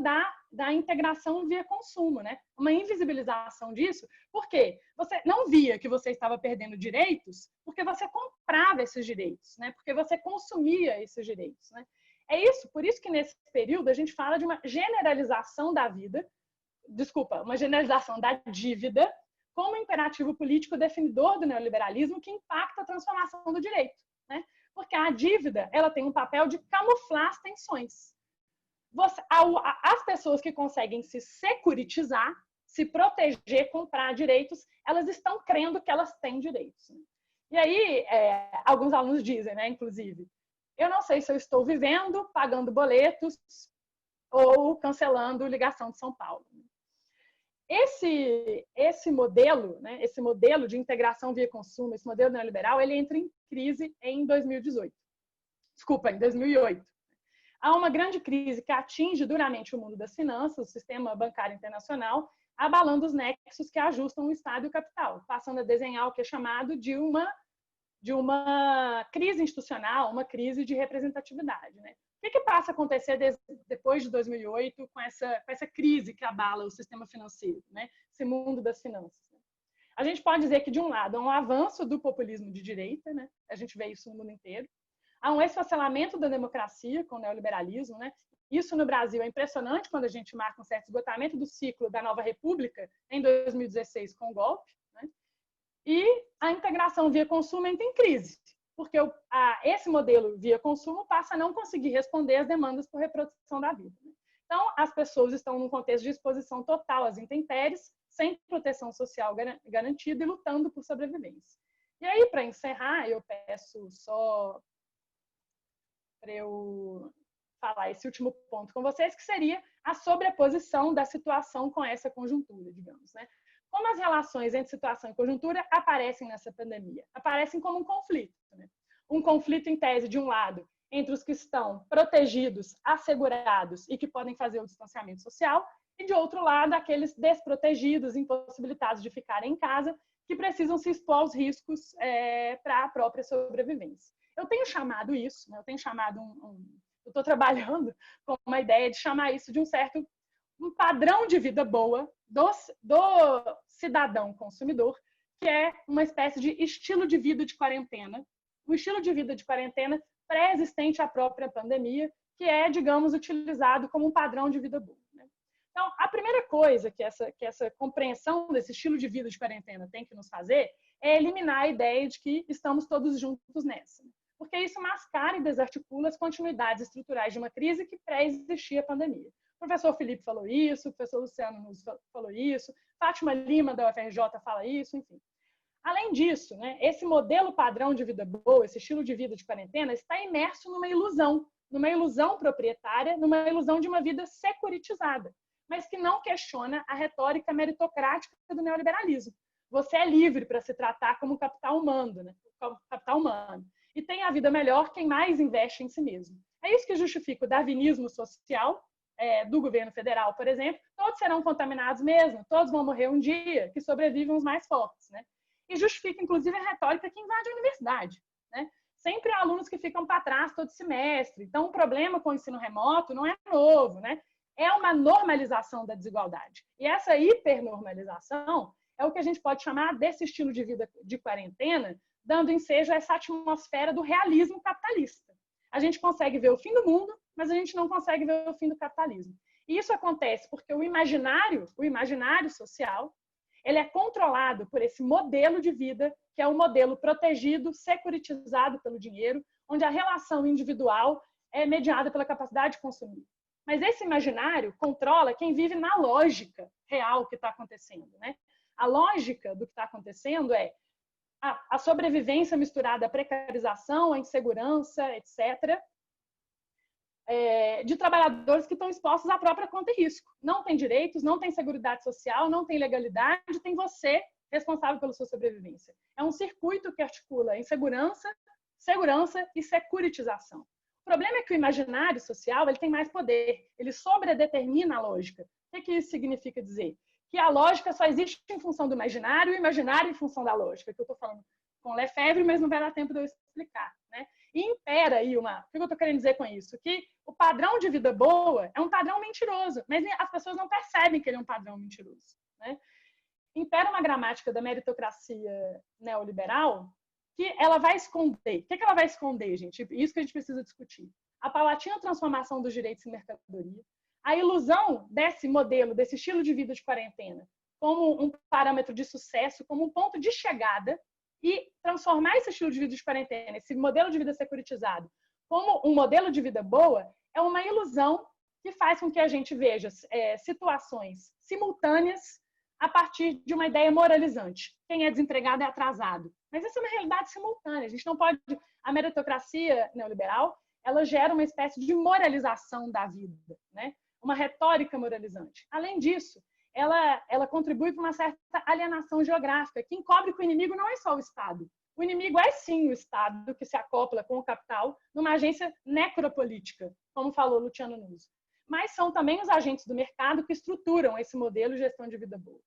da integração via consumo, né? Uma invisibilização disso, porque você não via que você estava perdendo direitos, porque você comprava esses direitos, né? Porque você consumia esses direitos, né? É isso, por isso que nesse período a gente fala de uma generalização da vida, uma generalização da dívida como imperativo político definidor do neoliberalismo que impacta a transformação do direito, né? Porque a dívida, ela tem um papel de camuflar as tensões. As pessoas que conseguem se securitizar, se proteger, comprar direitos, elas estão crendo que elas têm direitos. E aí, alguns alunos dizem, né, inclusive, eu não sei se eu estou vivendo, pagando boletos ou cancelando ligação de São Paulo. Esse modelo, né, esse modelo de integração via consumo, esse modelo neoliberal, ele entra em crise em 2018. Desculpa, em 2008. Há uma grande crise que atinge duramente o mundo das finanças, o sistema bancário internacional, abalando os nexos que ajustam o Estado e o capital, passando a desenhar o que é chamado de uma crise institucional, uma crise de representatividade, né? O que passa a acontecer depois de 2008 com essa crise que abala o sistema financeiro, né? Esse mundo das finanças? A gente pode dizer que, de um lado, há um avanço do populismo de direita, né? A gente vê isso no mundo inteiro. Há um esfacelamento da democracia com o neoliberalismo, né? Isso no Brasil é impressionante quando a gente marca um certo esgotamento do ciclo da Nova República em 2016 com o golpe, né? E a integração via consumo entra em crise, porque esse modelo via consumo passa a não conseguir responder às demandas por reprodução da vida. Então, as pessoas estão num contexto de exposição total às intempéries, sem proteção social garantida e lutando por sobrevivência. E aí, para encerrar, eu peço só para eu falar esse último ponto com vocês, que seria a sobreposição da situação com essa conjuntura, digamos, né? Como as relações entre situação e conjuntura aparecem nessa pandemia? Aparecem como um conflito, né? Um conflito em tese, de um lado, entre os que estão protegidos, assegurados e que podem fazer o distanciamento social, e de outro lado, aqueles desprotegidos, impossibilitados de ficar em casa, que precisam se expor aos riscos para a própria sobrevivência. Eu tenho chamado isso, né? Eu estou trabalhando com uma ideia de chamar isso de um padrão de vida boa do cidadão consumidor, que é uma espécie de estilo de vida de quarentena, um estilo de vida de quarentena pré-existente à própria pandemia, que é, digamos, utilizado como um padrão de vida boa, né? Então, a primeira coisa que essa compreensão desse estilo de vida de quarentena tem que nos fazer é eliminar a ideia de que estamos todos juntos nessa, porque isso mascara e desarticula as continuidades estruturais de uma crise que pré-existia a pandemia. O professor Felipe falou isso, o professor Luciano nos falou isso, Fátima Lima, da UFRJ, fala isso, enfim. Além disso, né, esse modelo padrão de vida boa, esse estilo de vida de quarentena, está imerso numa ilusão proprietária, numa ilusão de uma vida securitizada, mas que não questiona a retórica meritocrática do neoliberalismo. Você é livre para se tratar como capital humano, né? Como capital humano. E tem a vida melhor quem mais investe em si mesmo. É isso que justifica o darwinismo social do governo federal, por exemplo. Todos serão contaminados mesmo, todos vão morrer um dia, que sobrevivem os mais fortes, né? E justifica, inclusive, a retórica que invade a universidade, né? Sempre há alunos que ficam para trás todo semestre. Então, o problema com o ensino remoto não é novo, né? É uma normalização da desigualdade. E essa hipernormalização é o que a gente pode chamar desse estilo de vida de quarentena, dando ensejo a essa atmosfera do realismo capitalista. A gente consegue ver o fim do mundo, mas a gente não consegue ver o fim do capitalismo. E isso acontece porque o imaginário social, ele é controlado por esse modelo de vida, que é um modelo protegido, securitizado pelo dinheiro, onde a relação individual é mediada pela capacidade de consumir. Mas esse imaginário controla quem vive na lógica real que está acontecendo, né? A lógica do que está acontecendo é a sobrevivência misturada à precarização, à insegurança, etc., de trabalhadores que estão expostos à própria conta e risco. Não tem direitos, não tem seguridade social, não tem legalidade, tem você responsável pela sua sobrevivência. É um circuito que articula insegurança, segurança e securitização. O problema é que o imaginário social ele tem mais poder, ele sobredetermina a lógica. O que isso significa dizer? Que a lógica só existe em função do imaginário e o imaginário em função da lógica, que eu estou falando com Lefebvre, mas não vai dar tempo de eu explicar, né? E impera aí o que eu estou querendo dizer com isso? Que o padrão de vida boa é um padrão mentiroso, mas as pessoas não percebem que ele é um padrão mentiroso, né? Impera uma gramática da meritocracia neoliberal que ela vai esconder. O que ela vai esconder, gente? Isso que a gente precisa discutir. A paulatina transformação dos direitos em mercadoria, a ilusão desse modelo, desse estilo de vida de quarentena, como um parâmetro de sucesso, como um ponto de chegada, e transformar esse estilo de vida de quarentena, esse modelo de vida securitizado, como um modelo de vida boa, é uma ilusão que faz com que a gente veja situações simultâneas a partir de uma ideia moralizante. Quem é desempregado é atrasado. Mas essa é uma realidade simultânea. A gente não pode... A meritocracia neoliberal, ela gera uma espécie de moralização da vida, né? Uma retórica moralizante. Além disso, ela contribui para uma certa alienação geográfica, que encobre que o inimigo não é só o Estado. O inimigo é, sim, o Estado, que se acopla com o capital numa agência necropolítica, como falou Luciano Nusso. Mas são também os agentes do mercado que estruturam esse modelo de gestão de vida boa.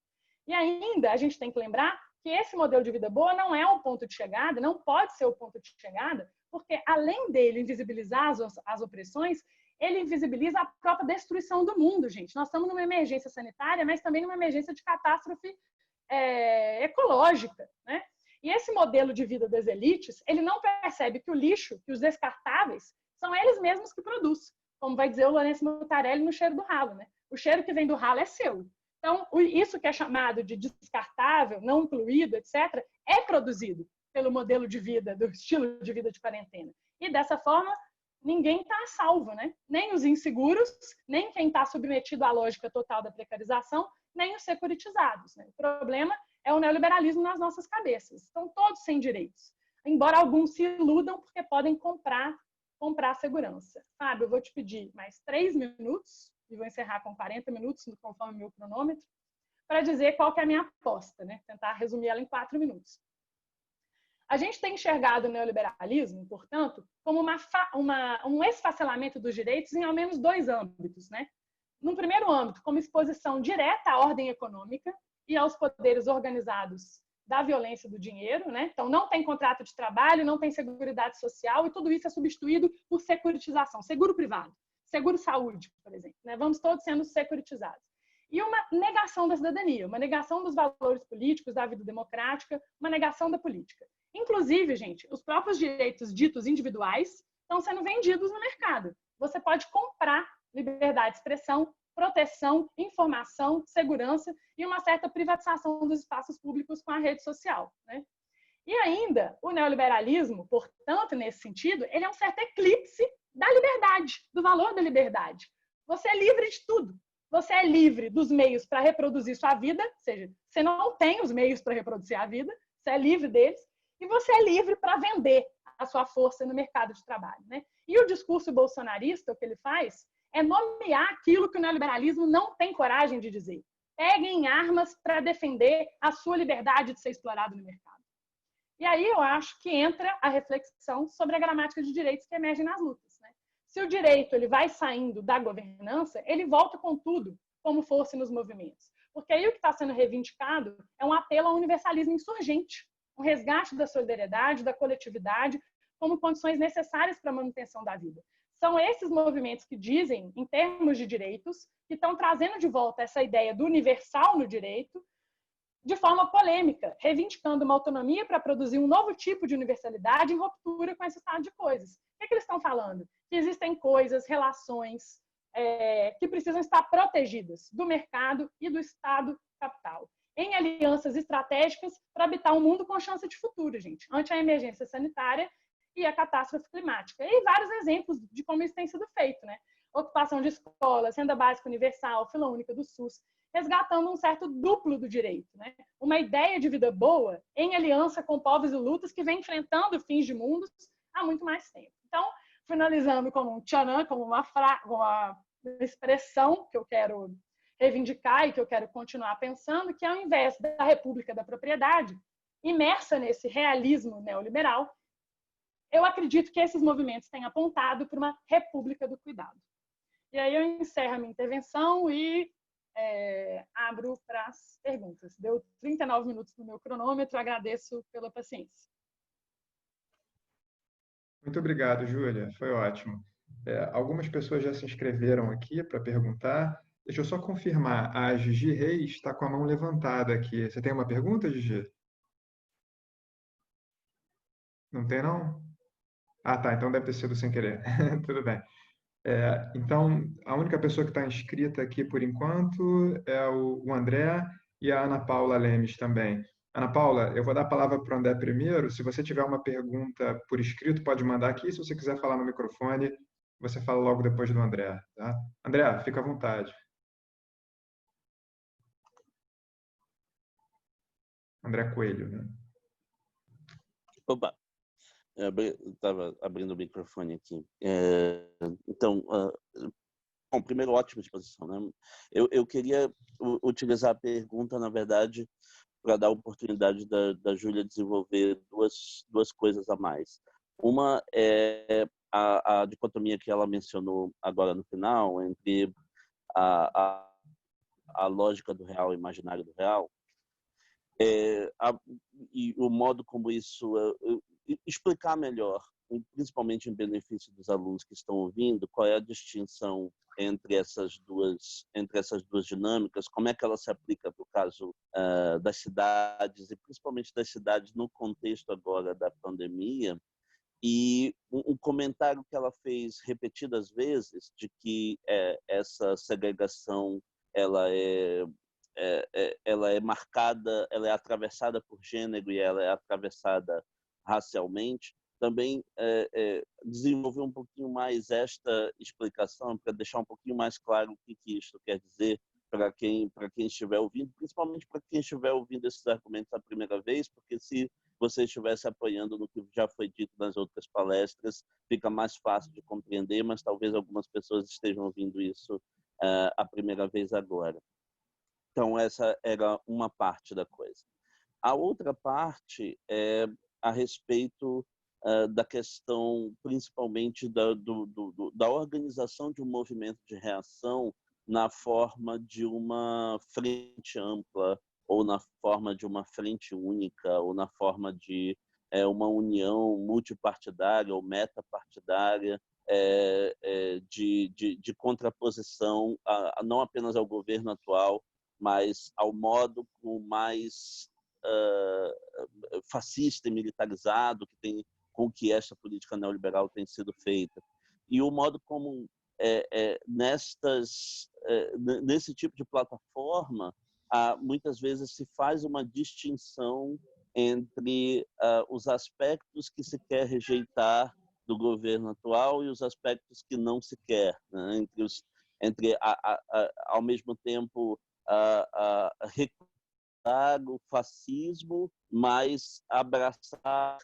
E ainda, a gente tem que lembrar que esse modelo de vida boa não é um ponto de chegada, não pode ser o ponto de chegada, porque, além dele invisibilizar as opressões, ele invisibiliza a própria destruição do mundo, gente. Nós estamos numa emergência sanitária, mas também numa emergência de catástrofe ecológica, né? E esse modelo de vida das elites, ele não percebe que o lixo, que os descartáveis, são eles mesmos que produzem. Como vai dizer o Lourenço Mutarelli no Cheiro do Ralo, né? O cheiro que vem do ralo é seu. Então, isso que é chamado de descartável, não incluído, etc., é produzido pelo modelo de vida, do estilo de vida de quarentena. E, dessa forma, ninguém está a salvo, né? Nem os inseguros, nem quem está submetido à lógica total da precarização, nem os securitizados, né? O problema é o neoliberalismo nas nossas cabeças. Estão todos sem direitos, embora alguns se iludam porque podem comprar segurança. Fábio, eu vou te pedir mais 3 minutos, e vou encerrar com 40 minutos, conforme o meu cronômetro, para dizer qual que é a minha aposta, né? Tentar resumir ela em 4 minutos. A gente tem enxergado o neoliberalismo, portanto, como um esfacelamento dos direitos em ao menos 2 âmbitos, né? No primeiro âmbito, como exposição direta à ordem econômica e aos poderes organizados da violência do dinheiro, né? Então, não tem contrato de trabalho, não tem seguridade social, e tudo isso é substituído por securitização, seguro privado, seguro-saúde, por exemplo, né? Vamos todos sendo securitizados. E uma negação da cidadania, uma negação dos valores políticos, da vida democrática, uma negação da política. Inclusive, gente, os próprios direitos ditos individuais estão sendo vendidos no mercado. Você pode comprar liberdade de expressão, proteção, informação, segurança e uma certa privatização dos espaços públicos com a rede social, né? E ainda, o neoliberalismo, portanto, nesse sentido, ele é um certo eclipse da liberdade, do valor da liberdade. Você é livre de tudo. Você é livre dos meios para reproduzir sua vida, ou seja, você não tem os meios para reproduzir a vida, você é livre deles, e você é livre para vender a sua força no mercado de trabalho, né? E o discurso bolsonarista, o que ele faz, é nomear aquilo que o neoliberalismo não tem coragem de dizer. Peguem armas para defender a sua liberdade de ser explorado no mercado. E aí eu acho que entra a reflexão sobre a gramática de direitos que emerge nas lutas, né? Se o direito ele vai saindo da governança, ele volta com tudo, como fosse nos movimentos. Porque aí o que está sendo reivindicado é um apelo ao universalismo insurgente, um resgate da solidariedade, da coletividade, como condições necessárias para a manutenção da vida. São esses movimentos que dizem, em termos de direitos, que estão trazendo de volta essa ideia do universal no direito, de forma polêmica, reivindicando uma autonomia para produzir um novo tipo de universalidade em ruptura com esse estado de coisas. O que eles estão falando? Que existem coisas, relações que precisam estar protegidas do mercado e do Estado capital, em alianças estratégicas para habitar um mundo com chance de futuro, gente, ante a emergência sanitária e a catástrofe climática. E vários exemplos de como isso tem sido feito, né? Ocupação de escolas, renda básica universal, fila única do SUS, resgatando um certo duplo do direito, né? Uma ideia de vida boa em aliança com povos e lutas que vem enfrentando fins de mundos há muito mais tempo. Então, finalizando como um tchanã, como uma expressão que eu quero reivindicar e que eu quero continuar pensando, que ao invés da República da Propriedade, imersa nesse realismo neoliberal, eu acredito que esses movimentos têm apontado para uma República do Cuidado. E aí eu encerro a minha intervenção e abro para as perguntas. Deu 39 minutos no meu cronômetro, agradeço pela paciência. Muito obrigado, Júlia, foi ótimo. Algumas pessoas já se inscreveram aqui para perguntar. Deixa eu só confirmar, a Gigi Reis está com a mão levantada aqui. Você tem uma pergunta, Gigi? Não tem, não? Ah, tá, então deve ter sido sem querer. Tudo bem. Então, a única pessoa que está inscrita aqui por enquanto é o André e a Ana Paula Lemes também. Ana Paula, eu vou dar a palavra para o André primeiro. Se você tiver uma pergunta por escrito, pode mandar aqui. Se você quiser falar no microfone, você fala logo depois do André. Tá? André, fica à vontade. André Coelho, né? Opa, eu estava abrindo o microfone aqui. Então, bom, primeiro, ótima exposição, né? Eu queria utilizar a pergunta, na verdade, para dar a oportunidade da Júlia desenvolver duas coisas a mais. Uma é a dicotomia que ela mencionou agora no final, entre a lógica do real e o imaginário do real, e o modo como isso... explicar melhor, principalmente em benefício dos alunos que estão ouvindo, qual é a distinção entre essas duas dinâmicas, como é que ela se aplica para o caso das cidades, e principalmente das cidades no contexto agora da pandemia, e um comentário que ela fez repetidas vezes de que essa segregação ela é marcada, ela é atravessada por gênero e ela é atravessada racialmente. Também desenvolver um pouquinho mais esta explicação para deixar um pouquinho mais claro o que isso quer dizer para quem estiver ouvindo, principalmente para quem estiver ouvindo esses argumentos a primeira vez, porque se você estivesse apoiando no que já foi dito nas outras palestras, fica mais fácil de compreender, mas talvez algumas pessoas estejam ouvindo isso a primeira vez agora. Então, essa era uma parte da coisa. A outra parte é a respeito da questão, principalmente, da organização de um movimento de reação na forma de uma frente ampla, ou na forma de uma frente única, ou na forma de uma união multipartidária ou metapartidária, de contraposição não apenas ao governo atual, mas ao modo mais fascista e militarizado com que essa política neoliberal tem sido feita. E o modo como nesse tipo de plataforma, muitas vezes se faz uma distinção entre os aspectos que se quer rejeitar do governo atual e os aspectos que não se quer, né? Ao mesmo tempo, recusar o fascismo, mas abraçar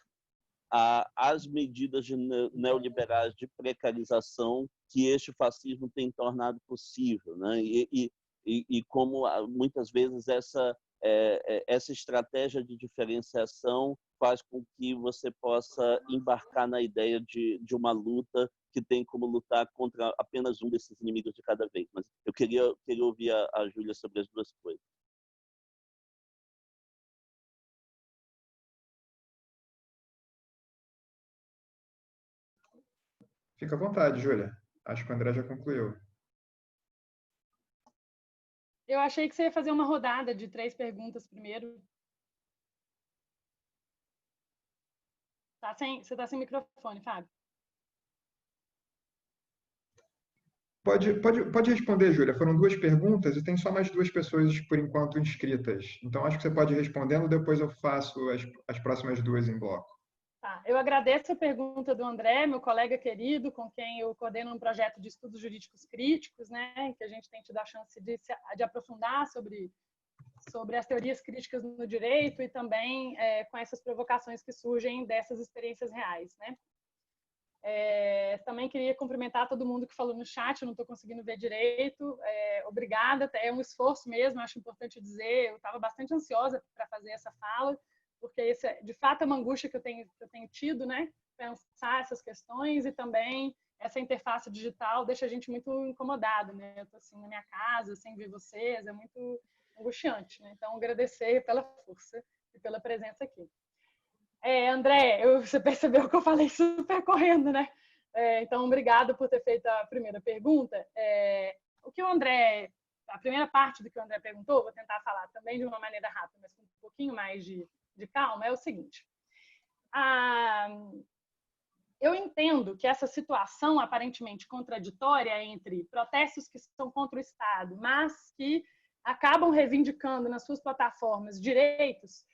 as medidas neoliberais de precarização que este fascismo tem tornado possível, né? E como muitas vezes essa estratégia de diferenciação faz com que você possa embarcar na ideia de uma luta que tem como lutar contra apenas um desses inimigos de cada vez. Mas eu queria ouvir a Júlia sobre as duas coisas. Fica à vontade, Júlia. Acho que o André já concluiu. Eu achei que você ia fazer uma rodada de 3 perguntas primeiro. Você está sem microfone, Fábio. Pode responder, Júlia. Foram 2 perguntas e tem só mais 2 pessoas, por enquanto, inscritas. Então, acho que você pode ir respondendo, depois eu faço as próximas 2 em bloco. Tá. Eu agradeço a pergunta do André, meu colega querido, com quem eu coordeno um projeto de estudos jurídicos críticos, né, em que a gente tem tido a chance de aprofundar sobre as teorias críticas no direito e também com essas provocações que surgem dessas experiências reais, né? Também queria cumprimentar todo mundo que falou no chat, eu não estou conseguindo ver direito. Obrigada, é um esforço mesmo, acho importante dizer. Eu estava bastante ansiosa para fazer essa fala, porque esse, de fato, é uma angústia que eu tenho tido, né? Pensar essas questões, e também essa interface digital deixa a gente muito incomodado, né? Eu estou assim na minha casa, sem ver vocês, é muito angustiante, né? Então, agradecer pela força e pela presença aqui. André, você percebeu que eu falei super correndo, né? Então, obrigado por ter feito a primeira pergunta. O que o André, a primeira parte do que o André perguntou, vou tentar falar também de uma maneira rápida, mas com um pouquinho mais de calma, é o seguinte. Eu entendo que essa situação aparentemente contraditória entre protestos que são contra o Estado, mas que acabam reivindicando nas suas plataformas direitos,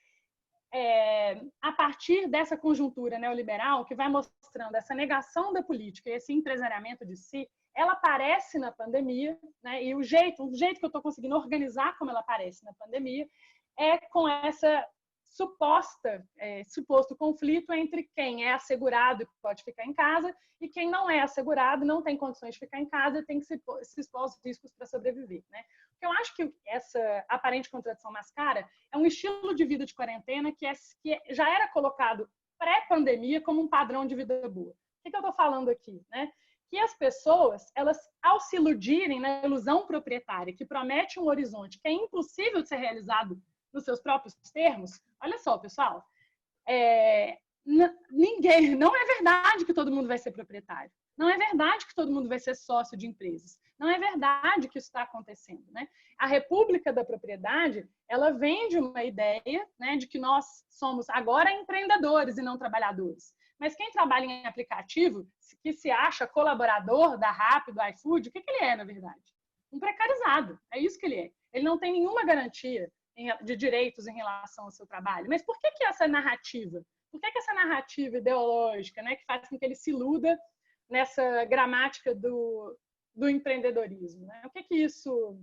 a partir dessa conjuntura neoliberal que vai mostrando essa negação da política e esse empresariamento de si, ela aparece na pandemia, né? E o jeito que eu estou conseguindo organizar como ela aparece na pandemia é com essa suposto conflito entre quem é assegurado e pode ficar em casa e quem não é assegurado, não tem condições de ficar em casa e tem que se expor aos riscos para sobreviver, né? Porque eu acho que essa aparente contradição mascara é um estilo de vida de quarentena que já era colocado pré-pandemia como um padrão de vida boa. O que eu estou falando aqui, né? Que as pessoas, elas, ao se iludirem na ilusão proprietária, que promete um horizonte que é impossível de ser realizado nos seus próprios termos, olha só, pessoal, não é verdade que todo mundo vai ser proprietário. Não é verdade que todo mundo vai ser sócio de empresas. Não é verdade que isso está acontecendo, né? A República da Propriedade, ela vem de uma ideia, né, de que nós somos agora empreendedores e não trabalhadores. Mas quem trabalha em aplicativo, que se acha colaborador da Rappi, do iFood, o que ele é, na verdade? Um precarizado. É isso que ele é. Ele não tem nenhuma garantia de direitos em relação ao seu trabalho. Mas por que essa narrativa? Por que essa narrativa ideológica, né, que faz com que ele se iluda nessa gramática do empreendedorismo, né? O que isso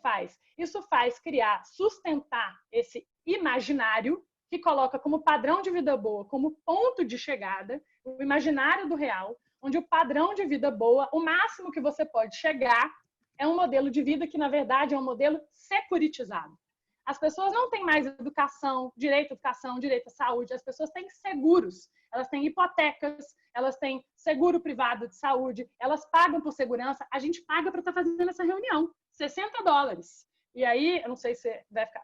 faz? Isso faz sustentar esse imaginário que coloca como padrão de vida boa, como ponto de chegada, o imaginário do real, onde o padrão de vida boa, o máximo que você pode chegar, é um modelo de vida que, na verdade, é um modelo securitizado. As pessoas não têm mais direito à saúde, as pessoas têm seguros, elas têm hipotecas, elas têm seguro privado de saúde, elas pagam por segurança, a gente paga para estar fazendo essa reunião, $60. E aí, eu não sei se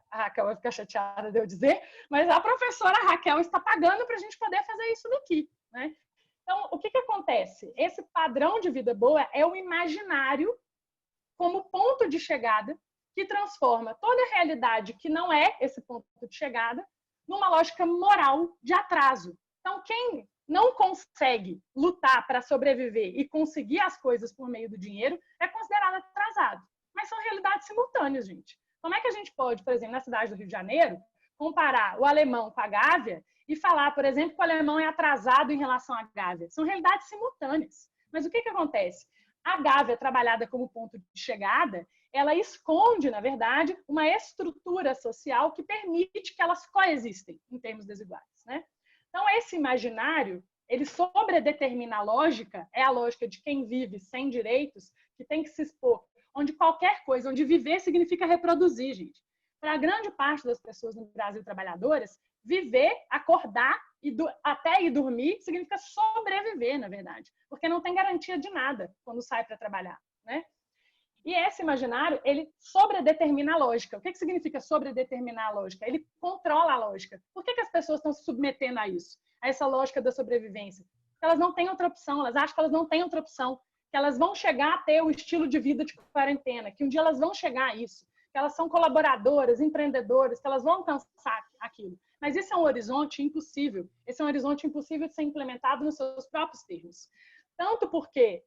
a Raquel vai ficar chateada de eu dizer, mas a professora Raquel está pagando para a gente poder fazer isso daqui, né? Então, o que acontece? Esse padrão de vida boa é o imaginário como ponto de chegada que transforma toda a realidade que não é esse ponto de chegada numa lógica moral de atraso. Então, quem não consegue lutar para sobreviver e conseguir as coisas por meio do dinheiro é considerado atrasado. Mas são realidades simultâneas, gente. Como é que a gente pode, por exemplo, na cidade do Rio de Janeiro, comparar o alemão com a Gávea e falar, por exemplo, que o alemão é atrasado em relação à Gávea? São realidades simultâneas. Mas o que acontece? A Gávea, trabalhada como ponto de chegada, ela esconde, na verdade, uma estrutura social que permite que elas coexistem em termos desiguais, né? Então, esse imaginário, ele sobredetermina a lógica, é a lógica de quem vive sem direitos, que tem que se expor, onde qualquer coisa, onde viver significa reproduzir, gente. Para a grande parte das pessoas no Brasil trabalhadoras, viver, acordar e até ir dormir significa sobreviver, na verdade, porque não tem garantia de nada quando sai para trabalhar, né? E esse imaginário, ele sobredetermina a lógica. O que significa sobredeterminar a lógica? Ele controla a lógica. Por que as pessoas estão se submetendo a isso? A essa lógica da sobrevivência? Porque elas não têm outra opção, elas acham que elas não têm outra opção, que elas vão chegar a ter o estilo de vida de quarentena, que um dia elas vão chegar a isso, que elas são colaboradoras, empreendedoras, que elas vão alcançar aquilo. Mas esse é um horizonte impossível. Esse é um horizonte impossível de ser implementado nos seus próprios termos. Tanto porque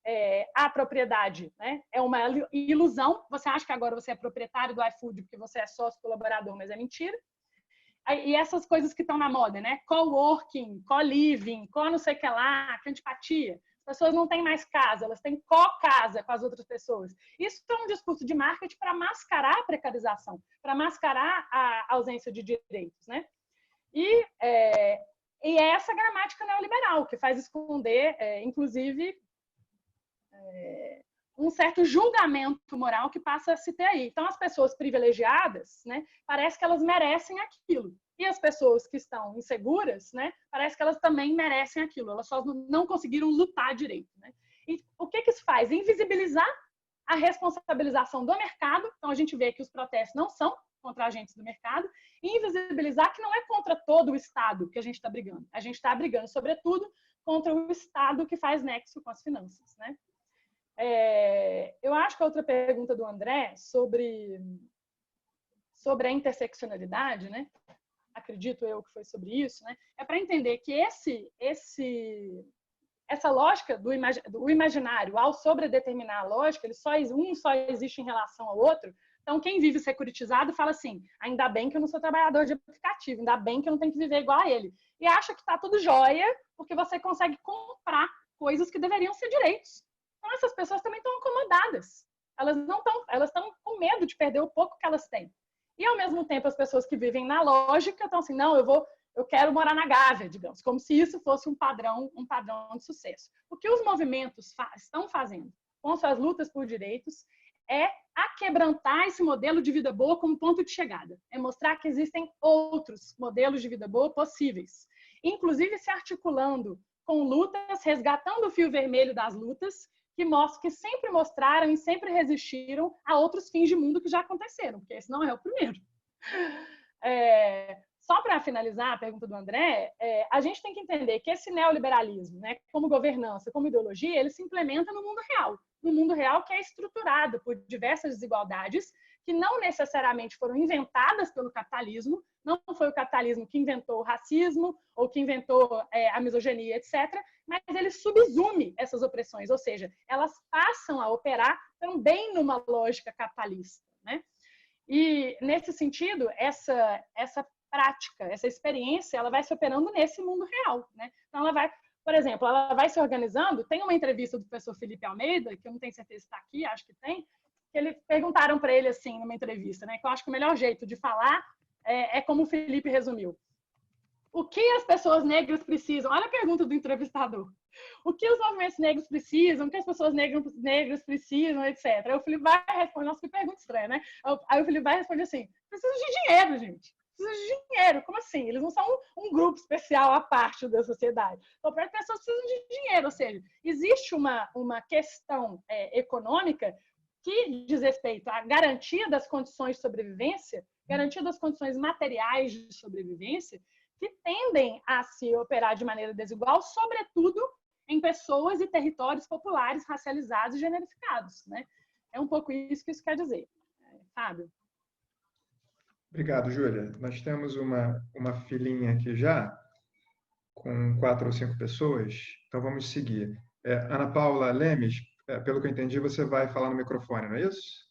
a propriedade, né, é uma ilusão. Você acha que agora você é proprietário do iFood porque você é sócio colaborador, mas é mentira. E essas coisas que estão na moda, né? Co-working, co-living, não sei o que lá, antipatia. As pessoas não têm mais casa, elas têm co-casa com as outras pessoas. Isso é um discurso de marketing para mascarar a precarização, para mascarar a ausência de direitos, né? E E é essa gramática neoliberal que faz esconder, inclusive, um certo julgamento moral que passa a se ter aí. Então, as pessoas privilegiadas, né, parece que elas merecem aquilo. E as pessoas que estão inseguras, né, parece que elas também merecem aquilo. Elas só não conseguiram lutar direito. Né? E o que isso faz? Invisibilizar a responsabilização do mercado. Então, a gente vê que os protestos não são contra agentes do mercado. E invisibilizar que não é contra todo o Estado que a gente está brigando. A gente está brigando, sobretudo, contra o Estado que faz nexo com as finanças. Né? Eu acho que a outra pergunta do André sobre a interseccionalidade, né? Acredito eu que foi sobre isso, né? É para entender que essa lógica do imaginário, ao sobredeterminar a lógica, um só existe em relação ao outro. Então, quem vive securitizado fala assim, ainda bem que eu não sou trabalhador de aplicativo, ainda bem que eu não tenho que viver igual a ele. E acha que está tudo jóia, porque você consegue comprar coisas que deveriam ser direitos. Então, essas pessoas também estão acomodadas. Elas estão com medo de perder o pouco que elas têm. E, ao mesmo tempo, as pessoas que vivem na lógica estão assim, não, eu quero morar na Gávea, digamos, como se isso fosse um padrão de sucesso. O que os movimentos estão fazendo com suas lutas por direitos é aquebrantar esse modelo de vida boa como ponto de chegada. É mostrar que existem outros modelos de vida boa possíveis. Inclusive se articulando com lutas, resgatando o fio vermelho das lutas, que sempre mostraram e sempre resistiram a outros fins de mundo que já aconteceram, porque esse não é o primeiro. Só para finalizar a pergunta do André, a gente tem que entender que esse neoliberalismo, né, como governança, como ideologia, ele se implementa no mundo real que é estruturado por diversas desigualdades que não necessariamente foram inventadas pelo capitalismo, não foi o capitalismo que inventou o racismo ou que inventou a misoginia, etc., mas ele subsume essas opressões, ou seja, elas passam a operar também numa lógica capitalista. Né? E, nesse sentido, essa prática, essa experiência, ela vai se operando nesse mundo real. Né? Então, ela vai, por exemplo, ela vai se organizando. Tem uma entrevista do professor Felipe Almeida, que eu não tenho certeza se está aqui, acho que tem, que perguntaram para ele, assim, numa entrevista, né, que eu acho que o melhor jeito de falar é como o Felipe resumiu. O que as pessoas negras precisam? Olha a pergunta do entrevistador. O que os movimentos negros precisam? O que as pessoas negras precisam, etc. Aí o Felipe vai responder, nossa, que pergunta estranha, né? Aí o Felipe vai responder assim, precisa de dinheiro, gente. Precisa de dinheiro. Como assim? Eles não são um grupo especial à parte da sociedade. Então, as pessoas precisam de dinheiro. Ou seja, existe uma questão econômica que diz respeito à garantia das condições de sobrevivência, garantia das condições materiais de sobrevivência, que tendem a se operar de maneira desigual, sobretudo em pessoas e territórios populares, racializados e generificados. Né? É um pouco isso que isso quer dizer. Fábio? Obrigado, Júlia. Nós temos uma filinha aqui já, com 4 ou 5 pessoas, então vamos seguir. Ana Paula Lemes, pelo que eu entendi, você vai falar no microfone, não é isso?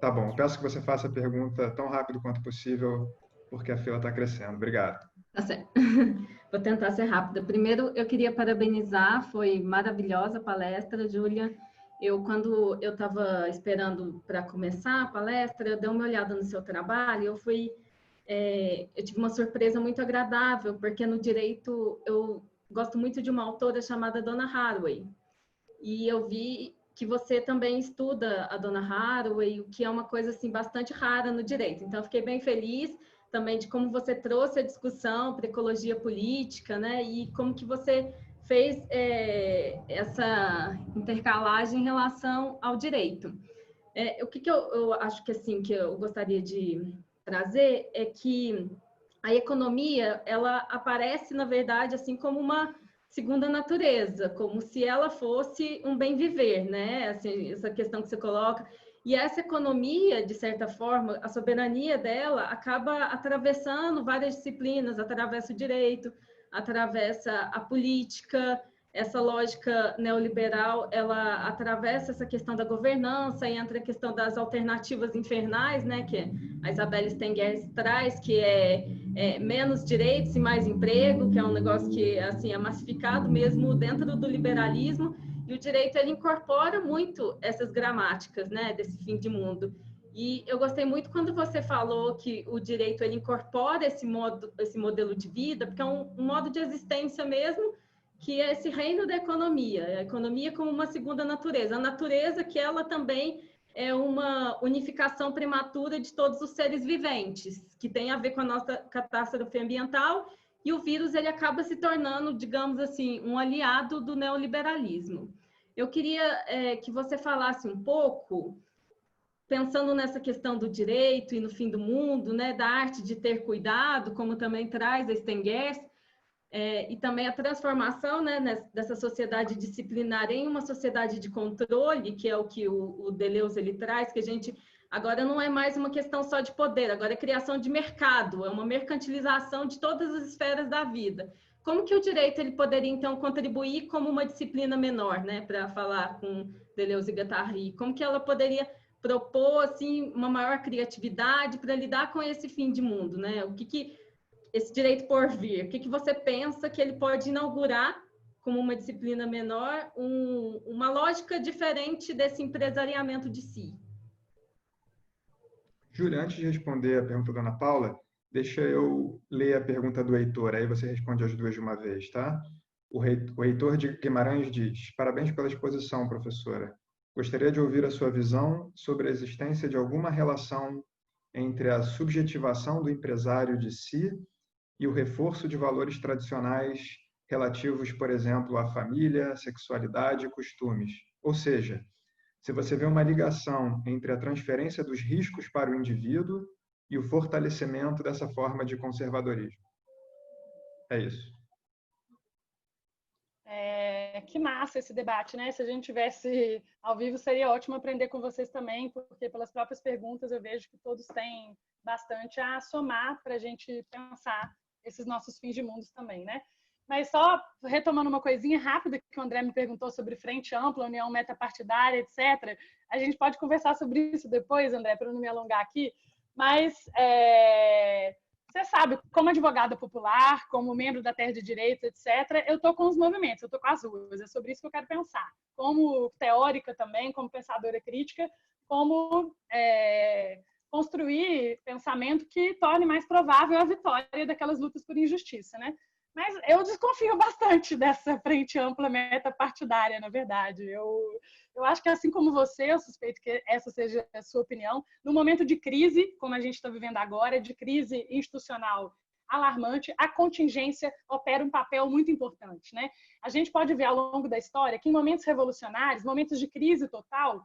Tá bom, peço que você faça a pergunta tão rápido quanto possível, porque a fila está crescendo. Obrigado. Tá certo. Vou tentar ser rápida. Primeiro, eu queria parabenizar, foi maravilhosa a palestra, Júlia. Quando eu estava esperando para começar a palestra, eu dei uma olhada no seu trabalho, eu tive uma surpresa muito agradável, porque no direito eu gosto muito de uma autora chamada Donna Haraway, e eu vi que você também estuda a Donna Haraway, o que é uma coisa assim bastante rara no direito. Então, eu fiquei bem feliz também de como você trouxe a discussão para ecologia política, né? E como que você fez essa intercalagem em relação ao direito. O que eu acho que assim que eu gostaria de trazer é que a economia, ela aparece, na verdade, assim como uma segunda natureza, como se ela fosse um bem viver, né? Assim, essa questão que você coloca. E essa economia, de certa forma, a soberania dela acaba atravessando várias disciplinas, atravessa o direito, atravessa a política, essa lógica neoliberal, ela atravessa essa questão da governança e entra a questão das alternativas infernais, né, que a Isabelle Stengers traz, que é menos direitos e mais emprego, que é um negócio que assim, é massificado mesmo dentro do liberalismo, e o direito ele incorpora muito essas gramáticas, né, desse fim de mundo. E eu gostei muito quando você falou que o direito ele incorpora esse modelo de vida, porque é um modo de existência mesmo, que é esse reino da economia, a economia como uma segunda natureza. A natureza que ela também é uma unificação prematura de todos os seres viventes, que tem a ver com a nossa catástrofe ambiental, e o vírus ele acaba se tornando, digamos assim, um aliado do neoliberalismo. Eu queria que você falasse um pouco, pensando nessa questão do direito e no fim do mundo, né, da arte de ter cuidado, como também traz a Stengers, e também a transformação, né, dessa sociedade disciplinar em uma sociedade de controle, que é o que o Deleuze ele traz, que a gente agora não é mais uma questão só de poder, agora é criação de mercado, é uma mercantilização de todas as esferas da vida. Como que o direito ele poderia, então, contribuir como uma disciplina menor, né, para falar com Deleuze e Guattari? Como que ela poderia propor, assim, uma maior criatividade para lidar com esse fim de mundo, né? O que esse direito por vir, o que você pensa que ele pode inaugurar como uma disciplina menor, uma lógica diferente desse empresariamento de si? Júlia, antes de responder a pergunta da Ana Paula, deixa eu ler a pergunta do Heitor, aí você responde as duas de uma vez, tá? O Heitor de Guimarães diz: parabéns pela exposição, professora. Gostaria de ouvir a sua visão sobre a existência de alguma relação entre a subjetivação do empresário de si e o reforço de valores tradicionais relativos, por exemplo, à família, sexualidade e costumes. Ou seja, se você vê uma ligação entre a transferência dos riscos para o indivíduo e o fortalecimento dessa forma de conservadorismo. É isso. Que massa esse debate, né? Se a gente tivesse ao vivo, seria ótimo aprender com vocês também, porque pelas próprias perguntas eu vejo que todos têm bastante a somar para a gente pensar esses nossos fins de mundo também, né? Mas só retomando uma coisinha rápida que o André me perguntou sobre frente ampla, união metapartidária, etc. A gente pode conversar sobre isso depois, André, para não me alongar aqui. Mas você sabe, como advogada popular, como membro da Terra de Direitos, etc., eu estou com os movimentos, eu estou com as ruas. É sobre isso que eu quero pensar. Como teórica também, como pensadora crítica, como construir pensamento que torne mais provável a vitória daquelas lutas por injustiça, né? Mas eu desconfio bastante dessa frente ampla metapartidária, na verdade. Eu acho que, assim como você, eu suspeito que essa seja a sua opinião, no momento de crise, como a gente está vivendo agora, de crise institucional alarmante, a contingência opera um papel muito importante, né? A gente pode ver ao longo da história que em momentos revolucionários, momentos de crise total,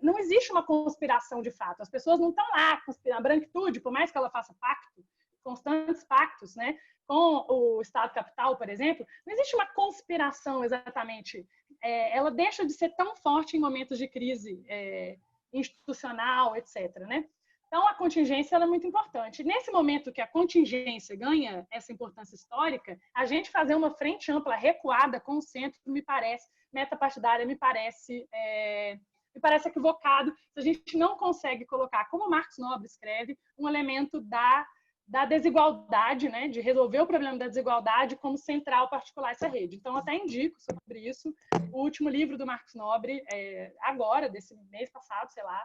não existe uma conspiração de fato. As pessoas não estão lá conspirando. A branquitude, por mais que ela faça pacto, constantes pactos, né, com o Estado capital, por exemplo, não existe uma conspiração exatamente. Ela deixa de ser tão forte em momentos de crise institucional, etc., né? Então, a contingência ela é muito importante. Nesse momento que a contingência ganha essa importância histórica, a gente fazer uma frente ampla, recuada, com o centro, me parece, metapartidária, me parece equivocado se a gente não consegue colocar, como Marcos Nobre escreve, um elemento da desigualdade, né, de resolver o problema da desigualdade como central particular essa rede. Então, até indico sobre isso o último livro do Marcos Nobre, agora, desse mês passado, sei lá,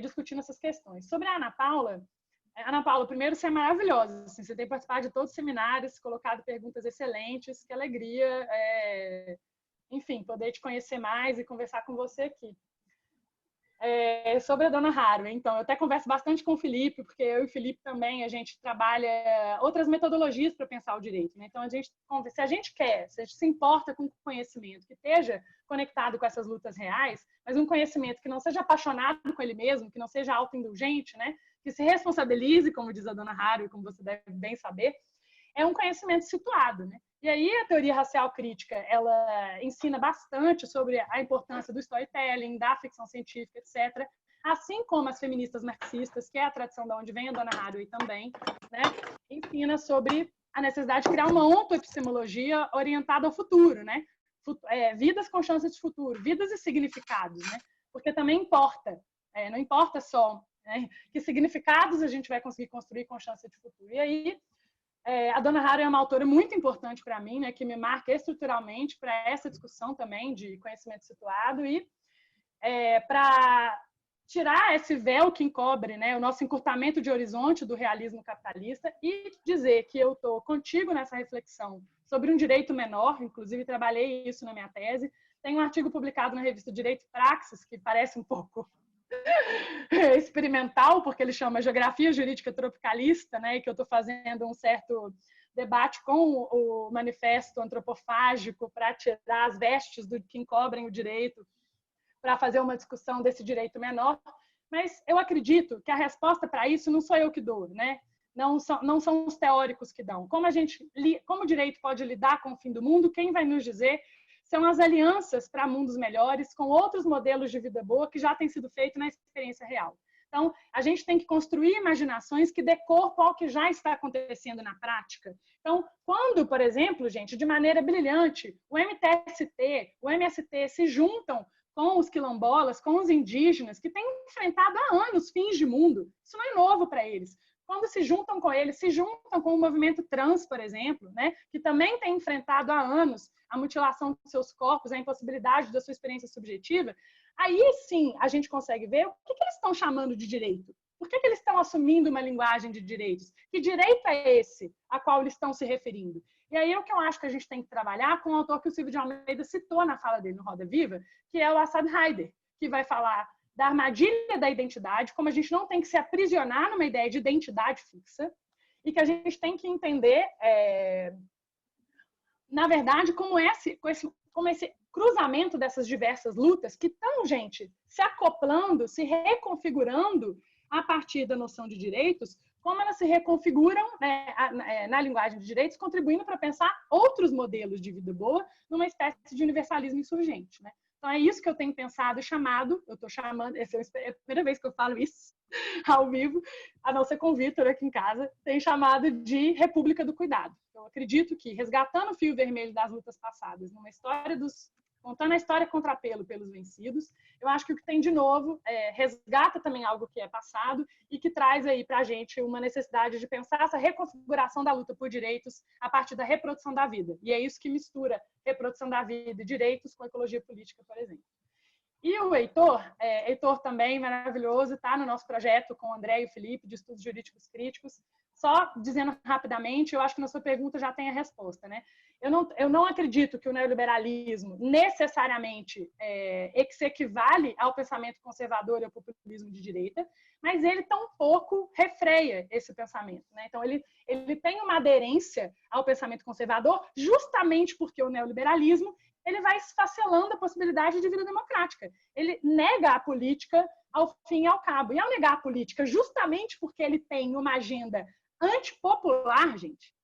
discutindo essas questões. Sobre a Ana Paula, primeiro, você é maravilhosa. Assim, você tem participado de todos os seminários, colocado perguntas excelentes, que alegria, enfim, poder te conhecer mais e conversar com você aqui. Sobre a Dona Haraway, então, eu até converso bastante com o Felipe, porque eu e o Felipe também, a gente trabalha outras metodologias para pensar o direito, né? Então, se a gente se importa com conhecimento que esteja conectado com essas lutas reais, mas um conhecimento que não seja apaixonado com ele mesmo, que não seja autoindulgente, né? Que se responsabilize, como diz a Dona Haraway, como você deve bem saber, é um conhecimento situado, né? E aí a teoria racial crítica, ela ensina bastante sobre a importância do storytelling, da ficção científica, etc., assim como as feministas marxistas, que é a tradição de onde vem a Dona Haraway também, né? Ensina sobre a necessidade de criar uma ontoepistemologia orientada ao futuro, né? Vidas com chances de futuro, vidas e significados, né? Porque também importa, não importa só, né, que significados a gente vai conseguir construir com chance de futuro. E aí, a Dona Haraway é uma autora muito importante para mim, né, que me marca estruturalmente para essa discussão também de conhecimento situado e para tirar esse véu que encobre, né, o nosso encurtamento de horizonte do realismo capitalista e dizer que eu estou contigo nessa reflexão sobre um direito menor, inclusive trabalhei isso na minha tese. Tem um artigo publicado na revista Direito e Praxis, que parece um pouco experimental, porque ele chama Geografia Jurídica Tropicalista, né, e que eu estou fazendo um certo debate com o manifesto antropofágico para tirar as vestes do que encobrem o direito, para fazer uma discussão desse direito menor. Mas eu acredito que a resposta para isso não sou eu que dou, né? Não são os teóricos que dão. Como o direito pode lidar com o fim do mundo, quem vai nos dizer são as alianças para mundos melhores com outros modelos de vida boa que já têm sido feitos na experiência real. Então, a gente tem que construir imaginações que dê corpo ao que já está acontecendo na prática. Então, quando, por exemplo, gente, de maneira brilhante, o MTST, o MST se juntam com os quilombolas, com os indígenas, que têm enfrentado há anos fins de mundo, isso não é novo para eles. Quando se juntam com eles, se juntam com o movimento trans, por exemplo, né, que também tem enfrentado há anos a mutilação dos seus corpos, a impossibilidade da sua experiência subjetiva, aí sim a gente consegue ver o que eles estão chamando de direito. Por que eles estão assumindo uma linguagem de direitos? Que direito é esse a qual eles estão se referindo? E aí é o que eu acho que a gente tem que trabalhar com o autor que o Silvio de Almeida citou na fala dele no Roda Viva, que é o Assad Haider, que vai falar da armadilha da identidade, como a gente não tem que se aprisionar numa ideia de identidade fixa, e que a gente tem que entender, na verdade, como esse cruzamento dessas diversas lutas que estão, gente, se acoplando, se reconfigurando a partir da noção de direitos, como elas se reconfiguram, né, na linguagem de direitos, contribuindo para pensar outros modelos de vida boa numa espécie de universalismo insurgente, né? Então, é isso que eu tenho pensado e chamado, eu estou chamando, essa é a primeira vez que eu falo isso ao vivo, a não ser com o Vitor aqui em casa, tem chamado de República do Cuidado. Eu acredito que, resgatando o fio vermelho das lutas passadas, numa história contando a história contrapelo pelos vencidos, eu acho que o que tem de novo resgata também algo que é passado e que traz aí para a gente uma necessidade de pensar essa reconfiguração da luta por direitos a partir da reprodução da vida. E é isso que mistura reprodução da vida e direitos com ecologia política, por exemplo. E o Heitor também maravilhoso, está no nosso projeto com o André e o Felipe, de estudos jurídicos críticos. Só dizendo rapidamente, eu acho que na sua pergunta já tem a resposta, né? Eu não acredito que o neoliberalismo necessariamente se equivale ao pensamento conservador e ao populismo de direita, mas ele tampouco refreia esse pensamento, né? Então, ele tem uma aderência ao pensamento conservador justamente porque o neoliberalismo ele vai esfacelando a possibilidade de vida democrática. Ele nega a política ao fim e ao cabo. E ao negar a política, justamente porque ele tem uma agenda antipopular, gente,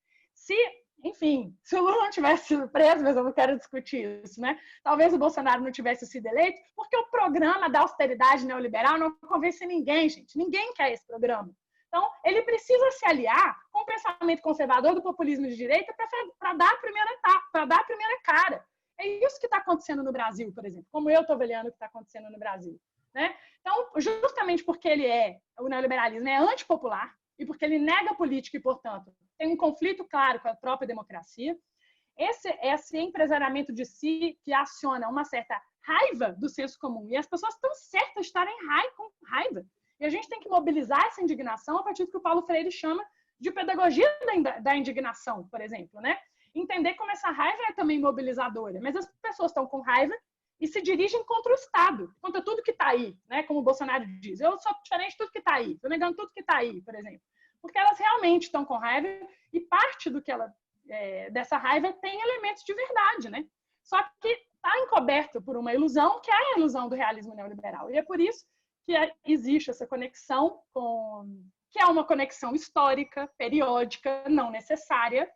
enfim, se o Lula não tivesse sido preso, mas eu não quero discutir isso, né? Talvez o Bolsonaro não tivesse sido eleito, porque o programa da austeridade neoliberal não convence ninguém, gente. Ninguém quer esse programa. Então, ele precisa se aliar com o pensamento conservador do populismo de direita para dar a primeira etapa, para dar a primeira cara. É isso que está acontecendo no Brasil, por exemplo, como eu estou avaliando o que está acontecendo no Brasil, né? Então, justamente porque o neoliberalismo é antipopular e porque ele nega a política e, portanto, tem um conflito claro com a própria democracia, esse empresariamento de si que aciona uma certa raiva do senso comum, e as pessoas estão certas de estarem com raiva. E a gente tem que mobilizar essa indignação a partir do que o Paulo Freire chama de pedagogia da indignação, por exemplo, né? Entender como essa raiva é também mobilizadora, mas as pessoas estão com raiva e se dirigem contra o Estado, contra tudo que está aí, né? Como o Bolsonaro diz, eu sou diferente de tudo que está aí, estou negando tudo que está aí, por exemplo. Porque elas realmente estão com raiva e parte dessa raiva tem elementos de verdade, né? Só que está encoberto por uma ilusão, que é a ilusão do realismo neoliberal. E é por isso que existe essa conexão que é uma conexão histórica, periódica, não necessária,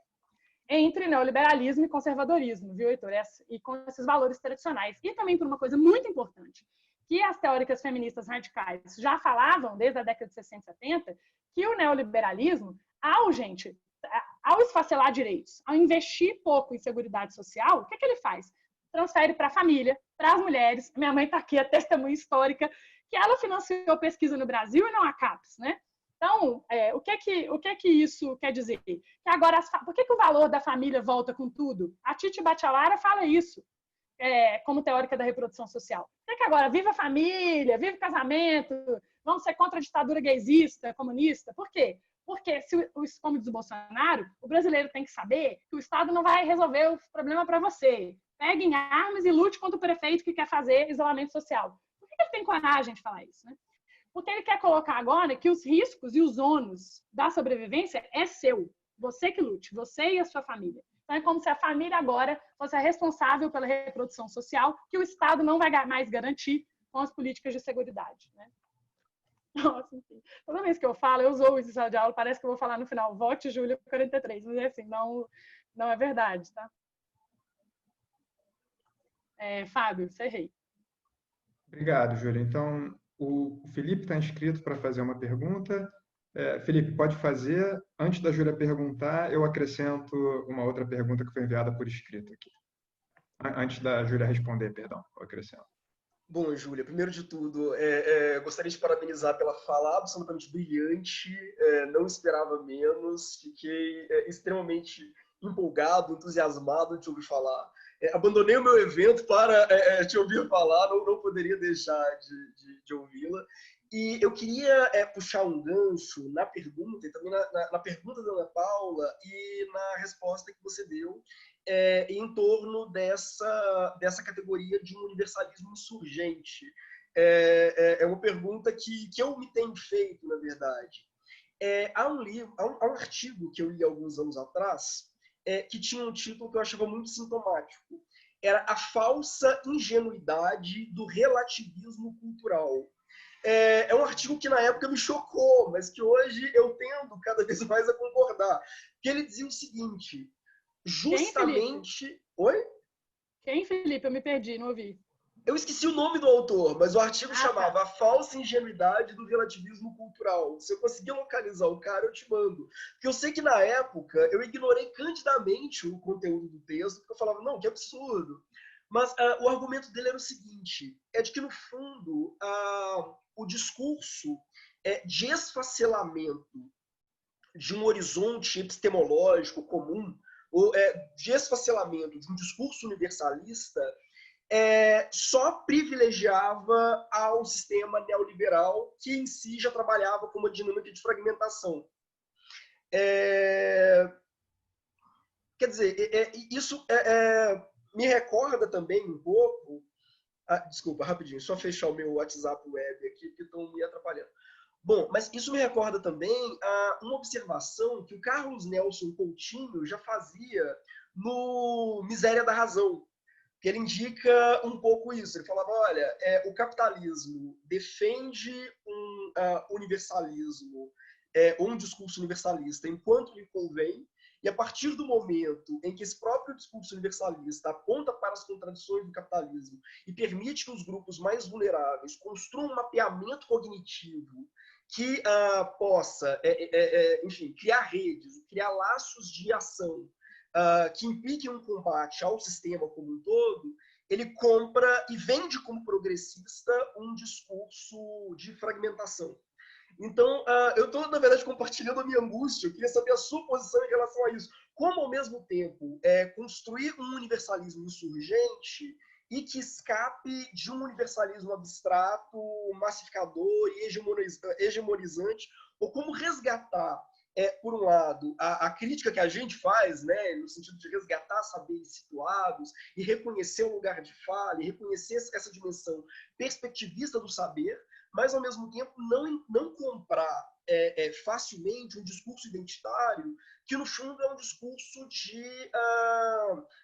entre neoliberalismo e conservadorismo, viu, Heitor? E com esses valores tradicionais. E também por uma coisa muito importante, que as teóricas feministas radicais já falavam desde a década de 60 e 70, que o neoliberalismo, ao esfacelar direitos, ao investir pouco em seguridade social, o que ele faz? Transfere para a família, para as mulheres. Minha mãe está aqui, a testemunha histórica, que ela financiou pesquisa no Brasil e não a CAPES, né? Então, o que isso quer dizer? Que agora, por que o valor da família volta com tudo? A Titi Bacharach fala isso. como teórica da reprodução social? Por que agora viva a família, viva o casamento, vamos ser contra a ditadura gaysista, comunista? Por quê? Porque, como diz o Bolsonaro, o brasileiro tem que saber que o Estado não vai resolver o problema para você. Pegue em armas e lute contra o prefeito que quer fazer isolamento social. Por que ele tem coragem de falar isso, né? Porque ele quer colocar agora que os riscos e os ônus da sobrevivência é seu. Você que lute, você e a sua família. Então, é como se a família agora fosse a responsável pela reprodução social, que o Estado não vai mais garantir com as políticas de seguridade, né? Nossa, enfim. Toda vez que eu falo, eu uso isso de aula, parece que eu vou falar no final, vote Júlia 43, mas é assim, não é verdade, tá? Fábio, encerrei. Obrigado, Júlia. Então, o Felipe está inscrito para fazer uma pergunta. Felipe, pode fazer. Antes da Júlia perguntar, eu acrescento uma outra pergunta que foi enviada por escrito aqui. Antes da Júlia responder, perdão, eu acrescento. Bom, Júlia, primeiro de tudo, gostaria de parabenizar pela fala absolutamente brilhante, não esperava menos, fiquei extremamente empolgado, entusiasmado de ouvir falar. Abandonei o meu evento para te ouvir falar, não poderia deixar de ouvi-la. E eu queria puxar um gancho na pergunta, e também na pergunta da Ana Paula e na resposta que você deu, em torno dessa categoria de um universalismo insurgente. É uma pergunta que eu me tenho feito, na verdade. Há um artigo que eu li alguns anos atrás, que tinha um título que eu achava muito sintomático. Era A Falsa Ingenuidade do Relativismo Cultural. É um artigo que na época me chocou, mas que hoje eu tendo cada vez mais a concordar. Que ele dizia o seguinte, justamente... Quem, Oi? Quem, Felipe? Eu me perdi, não ouvi. Eu esqueci o nome do autor, mas o artigo chamava tá. A Falsa Ingenuidade do Relativismo Cultural. Se eu conseguir localizar o cara, eu te mando. Porque eu sei que na época eu ignorei candidamente o conteúdo do texto, porque eu falava, não, que absurdo. Mas o argumento dele era o seguinte, de que, no fundo, o discurso de esfacelamento de um horizonte epistemológico comum, ou de esfacelamento de um discurso universalista, só privilegiava ao sistema neoliberal, que em si já trabalhava com uma dinâmica de fragmentação. Quer dizer, isso me recorda também um pouco... desculpa, rapidinho, só fechar o meu WhatsApp web aqui, que estão me atrapalhando. Bom, mas isso me recorda também uma observação que o Carlos Nelson Coutinho já fazia no Miséria da Razão, que ele indica um pouco isso. Ele falava, olha, o capitalismo defende um universalismo, um discurso universalista enquanto lhe convém, e a partir do momento em que esse próprio discurso universalista aponta para as contradições do capitalismo e permite que os grupos mais vulneráveis construam um mapeamento cognitivo que possa, enfim, criar redes, criar laços de ação que impliquem um combate ao sistema como um todo, ele compra e vende como progressista um discurso de fragmentação. Então, eu estou, na verdade, compartilhando a minha angústia. Eu queria saber a sua posição em relação a isso. Como, ao mesmo tempo, construir um universalismo insurgente e que escape de um universalismo abstrato, massificador e hegemonizante, ou como resgatar, por um lado, a crítica que a gente faz, né, no sentido de resgatar saberes situados e reconhecer o lugar de fala, e reconhecer essa dimensão perspectivista do saber, mas, ao mesmo tempo, não comprar facilmente um discurso identitário que, no fundo, é um discurso de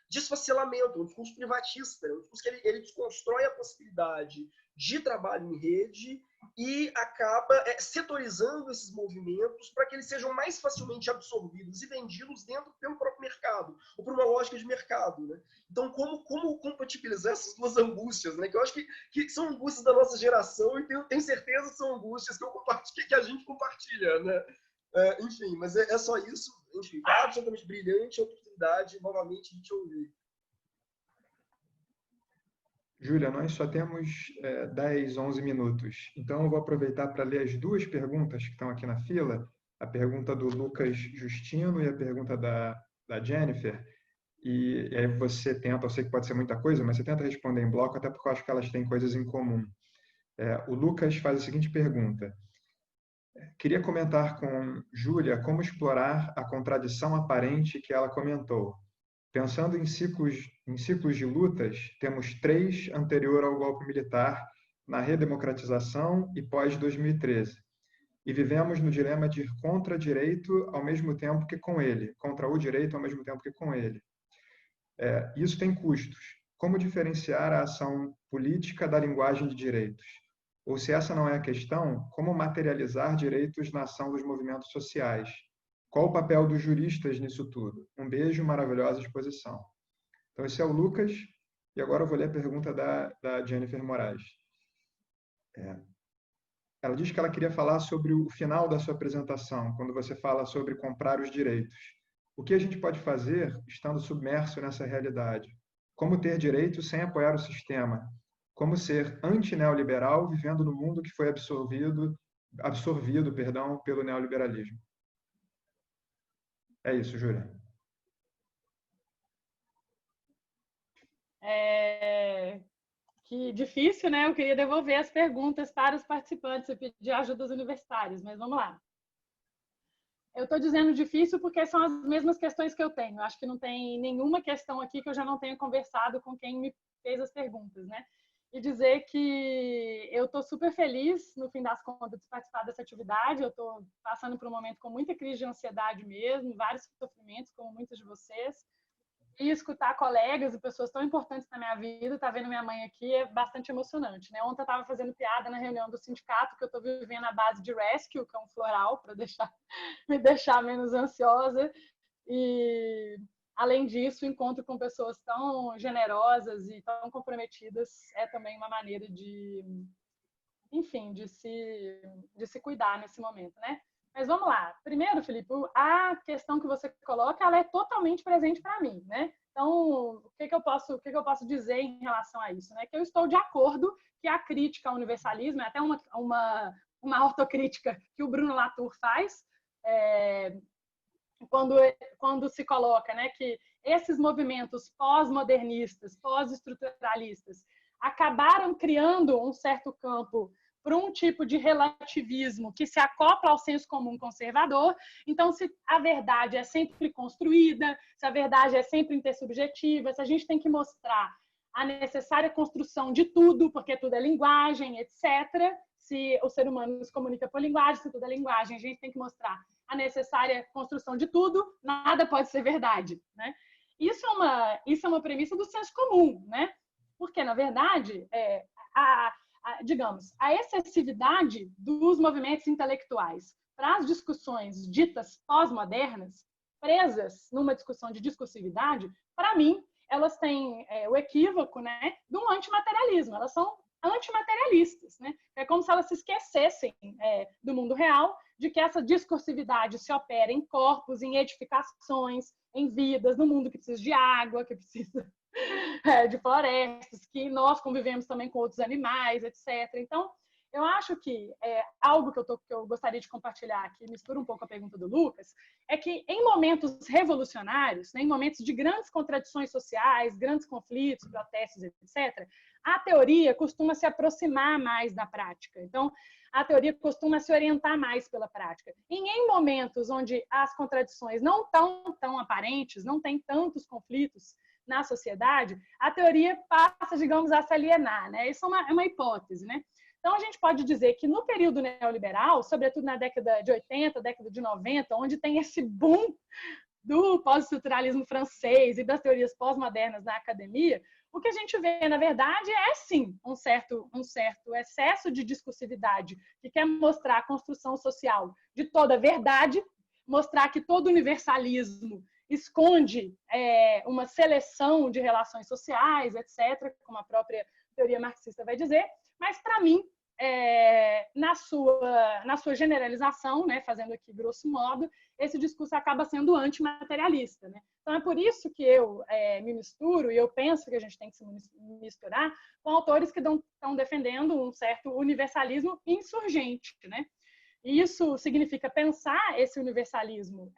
desfacelamento, um discurso privatista, um discurso que ele desconstrói a possibilidade de trabalho em rede e acaba setorizando esses movimentos para que eles sejam mais facilmente absorvidos e vendidos pelo próprio mercado, ou por uma lógica de mercado, né? Então, como compatibilizar essas duas angústias, né? Que eu acho que são angústias da nossa geração e tenho certeza que são angústias que a gente compartilha, né? Enfim, mas é só isso. Enfim, foi absolutamente brilhante a oportunidade, novamente, de te ouvir. Júlia, nós só temos 10, 11 minutos. Então, eu vou aproveitar para ler as duas perguntas que estão aqui na fila, a pergunta do Lucas Justino e a pergunta da Jennifer. e aí você tenta, eu sei que pode ser muita coisa, mas você tenta responder em bloco, até porque eu acho que elas têm coisas em comum. O Lucas faz a seguinte pergunta: queria comentar com Júlia como explorar a contradição aparente que ela comentou. Pensando em ciclos de lutas, temos 3 anterior ao golpe militar, na redemocratização e pós-2013. E vivemos no dilema de ir contra o direito ao mesmo tempo que com ele, contra o direito ao mesmo tempo que com ele. Isso tem custos. Como diferenciar a ação política da linguagem de direitos? Ou, se essa não é a questão, como materializar direitos na ação dos movimentos sociais? Qual o papel dos juristas nisso tudo? Um beijo, maravilhosa exposição. Então, esse é o Lucas, e agora eu vou ler a pergunta da Jennifer Moraes. Ela diz que ela queria falar sobre o final da sua apresentação, quando você fala sobre comprar os direitos. O que a gente pode fazer estando submerso nessa realidade? Como ter direitos sem apoiar o sistema? Como ser anti-neoliberal vivendo no mundo que foi absorvido pelo neoliberalismo? É isso, Júlia. Que difícil, né? Eu queria devolver as perguntas para os participantes e pedir ajuda dos universitários, mas vamos lá. Eu estou dizendo difícil porque são as mesmas questões que eu tenho. Eu acho que não tem nenhuma questão aqui que eu já não tenha conversado com quem me fez as perguntas, né? E dizer que eu estou super feliz, no fim das contas, de participar dessa atividade. Eu estou passando por um momento com muita crise de ansiedade mesmo, vários sofrimentos, como muitos de vocês. E escutar colegas e pessoas tão importantes na minha vida, tá vendo minha mãe aqui, é bastante emocionante, né? Ontem eu estava fazendo piada na reunião do sindicato que eu estou vivendo a base de Rescue, que é um floral, para me deixar menos ansiosa. E, além disso, o encontro com pessoas tão generosas e tão comprometidas é também uma maneira de, enfim, de se cuidar nesse momento, né? Mas vamos lá. Primeiro, Felipe, a questão que você coloca, ela é totalmente presente para mim, né? Então, o que eu posso dizer em relação a isso, né? Que eu estou de acordo que a crítica ao universalismo, é até uma autocrítica que o Bruno Latour faz, quando se coloca, né, que esses movimentos pós-modernistas, pós-estruturalistas, acabaram criando um certo campo para um tipo de relativismo que se acopla ao senso comum conservador. Então, se a verdade é sempre construída, se a verdade é sempre intersubjetiva, se a gente tem que mostrar a necessária construção de tudo, porque tudo é linguagem, etc. Se o ser humano se comunica por linguagem, se tudo é linguagem, a gente tem que mostrar a necessária construção de tudo, nada pode ser verdade, né? Isso é uma premissa do senso comum, né? Porque, na verdade, digamos, a excessividade dos movimentos intelectuais para as discussões ditas pós-modernas, presas numa discussão de discursividade, para mim, elas têm o equívoco, né, de um antimaterialismo. Elas são antimaterialistas, né? É como se elas se esquecessem do mundo real, de que essa discursividade se opera em corpos, em edificações, em vidas, no mundo que precisa de água, que precisa de florestas, que nós convivemos também com outros animais, etc. Então, eu acho que algo que eu gostaria de compartilhar, que mistura um pouco a pergunta do Lucas, é que em momentos revolucionários, né, em momentos de grandes contradições sociais, grandes conflitos, protestos, etc., a teoria costuma se aproximar mais da prática. Então, a teoria costuma se orientar mais pela prática. E em momentos onde as contradições não estão tão aparentes, não tem tantos conflitos na sociedade, a teoria passa, digamos, a se alienar, né? Isso é uma hipótese, né? Então, a gente pode dizer que no período neoliberal, sobretudo na década de 80, década de 90, onde tem esse boom do pós-estruturalismo francês e das teorias pós-modernas na academia, o que a gente vê, na verdade, é sim um certo excesso de discursividade que quer mostrar a construção social de toda a verdade, mostrar que todo universalismo esconde uma seleção de relações sociais, etc., como a própria teoria marxista vai dizer, mas, para mim, na sua generalização, né, fazendo aqui grosso modo, esse discurso acaba sendo antimaterialista, né? Então, é por isso que eu me misturo, e eu penso que a gente tem que se misturar com autores que estão defendendo um certo universalismo insurgente, né? E isso significa pensar esse universalismo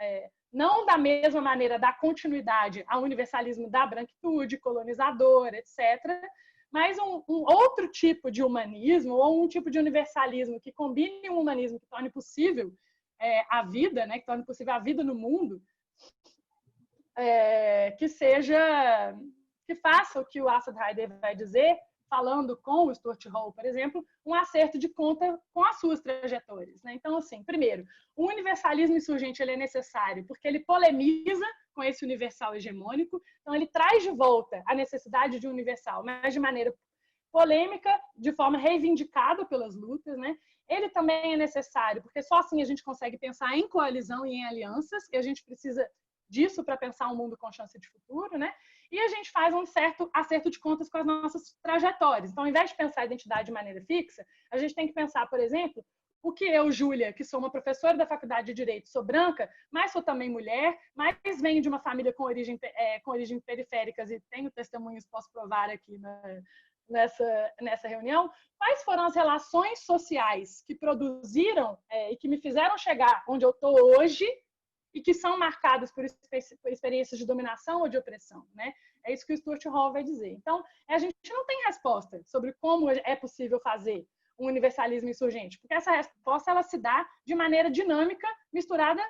não da mesma maneira dar continuidade ao universalismo da branquitude, colonizador, etc., mas um outro tipo de humanismo ou um tipo de universalismo que combine um humanismo que torne possível a vida, né, que torne possível a vida no mundo, que faça o que o Assad Haider vai dizer, falando com o Stuart Hall, por exemplo, um acerto de conta com as suas trajetórias, né? Então, assim, primeiro, o universalismo insurgente ele é necessário porque ele polemiza com esse universal hegemônico, então ele traz de volta a necessidade de um universal, mas de maneira polêmica, de forma reivindicada pelas lutas, né? Ele também é necessário porque só assim a gente consegue pensar em coalizão e em alianças, e a gente precisa disso para pensar um mundo com chance de futuro, né? E a gente faz um certo acerto de contas com as nossas trajetórias. Então, ao invés de pensar a identidade de maneira fixa, a gente tem que pensar, por exemplo, o que eu, Júlia, que sou uma professora da Faculdade de Direito, sou branca, mas sou também mulher, mas venho de uma família com origem periféricas e tenho testemunhos, posso provar aqui nessa reunião, quais foram as relações sociais que produziram e que me fizeram chegar onde eu estou hoje, e que são marcadas por experiências de dominação ou de opressão, né? É isso que o Stuart Hall vai dizer. Então, a gente não tem resposta sobre como é possível fazer um universalismo insurgente, porque essa resposta ela se dá de maneira dinâmica, misturando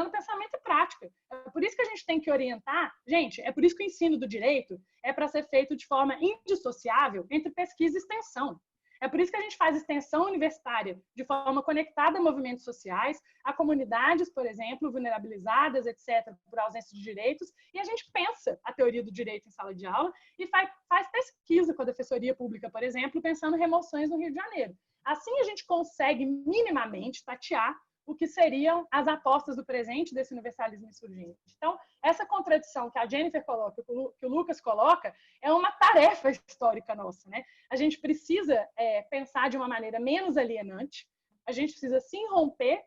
pensamento e prática. É por isso que a gente tem que orientar, gente, é por isso que o ensino do direito é para ser feito de forma indissociável entre pesquisa e extensão. É por isso que a gente faz extensão universitária de forma conectada a movimentos sociais, a comunidades, por exemplo, vulnerabilizadas, etc., por ausência de direitos, e a gente pensa a teoria do direito em sala de aula e faz pesquisa com a Defensoria Pública, por exemplo, pensando remoções no Rio de Janeiro. Assim a gente consegue minimamente tatear o que seriam as apostas do presente desse universalismo insurgente. Então, essa contradição que a Jennifer coloca, que o Lucas coloca, é uma tarefa histórica nossa, né? A gente precisa pensar de uma maneira menos alienante, a gente precisa se romper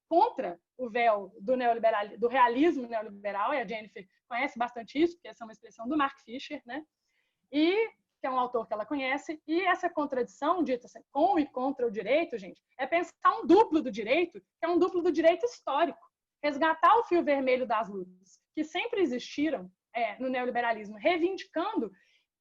contra o véu do realismo neoliberal, e a Jennifer conhece bastante isso, porque essa é uma expressão do Mark Fisher, né? Que é um autor que ela conhece, e essa contradição, dita assim, com e contra o direito, gente, é pensar um duplo do direito, que é um duplo do direito histórico. Resgatar o fio vermelho das lutas, que sempre existiram no neoliberalismo, reivindicando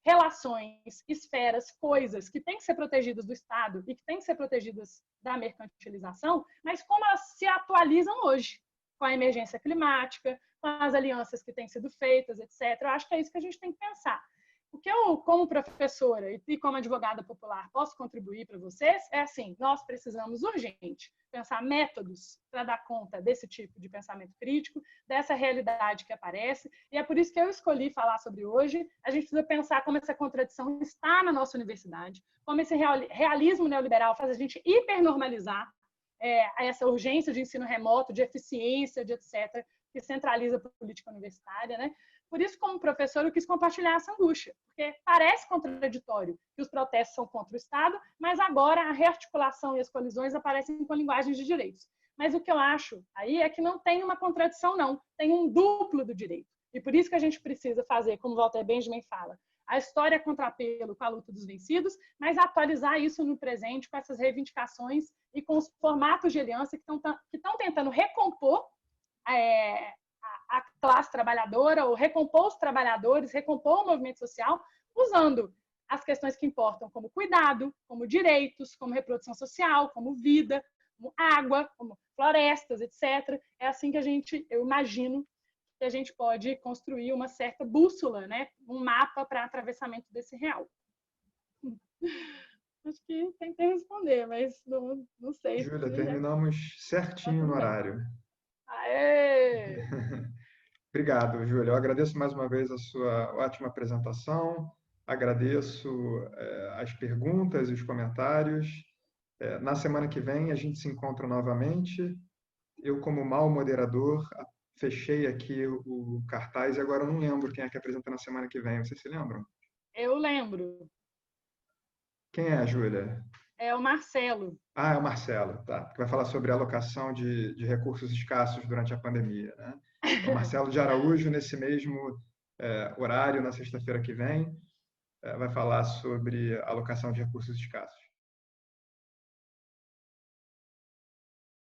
relações, esferas, coisas que têm que ser protegidas do Estado e que têm que ser protegidas da mercantilização, mas como elas se atualizam hoje, com a emergência climática, com as alianças que têm sido feitas, etc. Eu acho que é isso que a gente tem que pensar. O que eu, como professora e como advogada popular, posso contribuir para vocês é assim, nós precisamos urgente pensar métodos para dar conta desse tipo de pensamento crítico, dessa realidade que aparece, e é por isso que eu escolhi falar sobre hoje. A gente precisa pensar como essa contradição está na nossa universidade, como esse realismo neoliberal faz a gente hipernormalizar essa urgência de ensino remoto, de eficiência, de etc., que centraliza a política universitária, né? Por isso, como professor, eu quis compartilhar essa angústia, porque parece contraditório que os protestos são contra o Estado, mas agora a rearticulação e as colisões aparecem com linguagens de direitos. Mas o que eu acho aí é que não tem uma contradição, não. Tem um duplo do direito. E por isso que a gente precisa fazer, como Walter Benjamin fala, a história contrapelo com a luta dos vencidos, mas atualizar isso no presente com essas reivindicações e com os formatos de aliança que estão tentando recompor a classe trabalhadora, ou recompor os trabalhadores, recompor o movimento social, usando as questões que importam como cuidado, como direitos, como reprodução social, como vida, como água, como florestas, etc. É assim que eu imagino que a gente pode construir uma certa bússola, né? Um mapa para atravessamento desse real. Acho que tentei responder, mas não sei. Júlia, terminamos certinho no horário. Aê! Obrigado, Júlia. Eu agradeço mais uma vez a sua ótima apresentação, agradeço as perguntas e os comentários. Na semana que vem a gente se encontra novamente. Eu, como mau moderador, fechei aqui o cartaz e agora eu não lembro quem é que apresenta na semana que vem. Vocês se lembram? Eu lembro. Quem é, Júlia? É o Marcelo. Ah, é o Marcelo, tá. Que vai falar sobre a alocação de recursos escassos durante a pandemia, né? O Marcelo de Araújo, nesse mesmo horário, na sexta-feira que vem, vai falar sobre alocação de recursos escassos.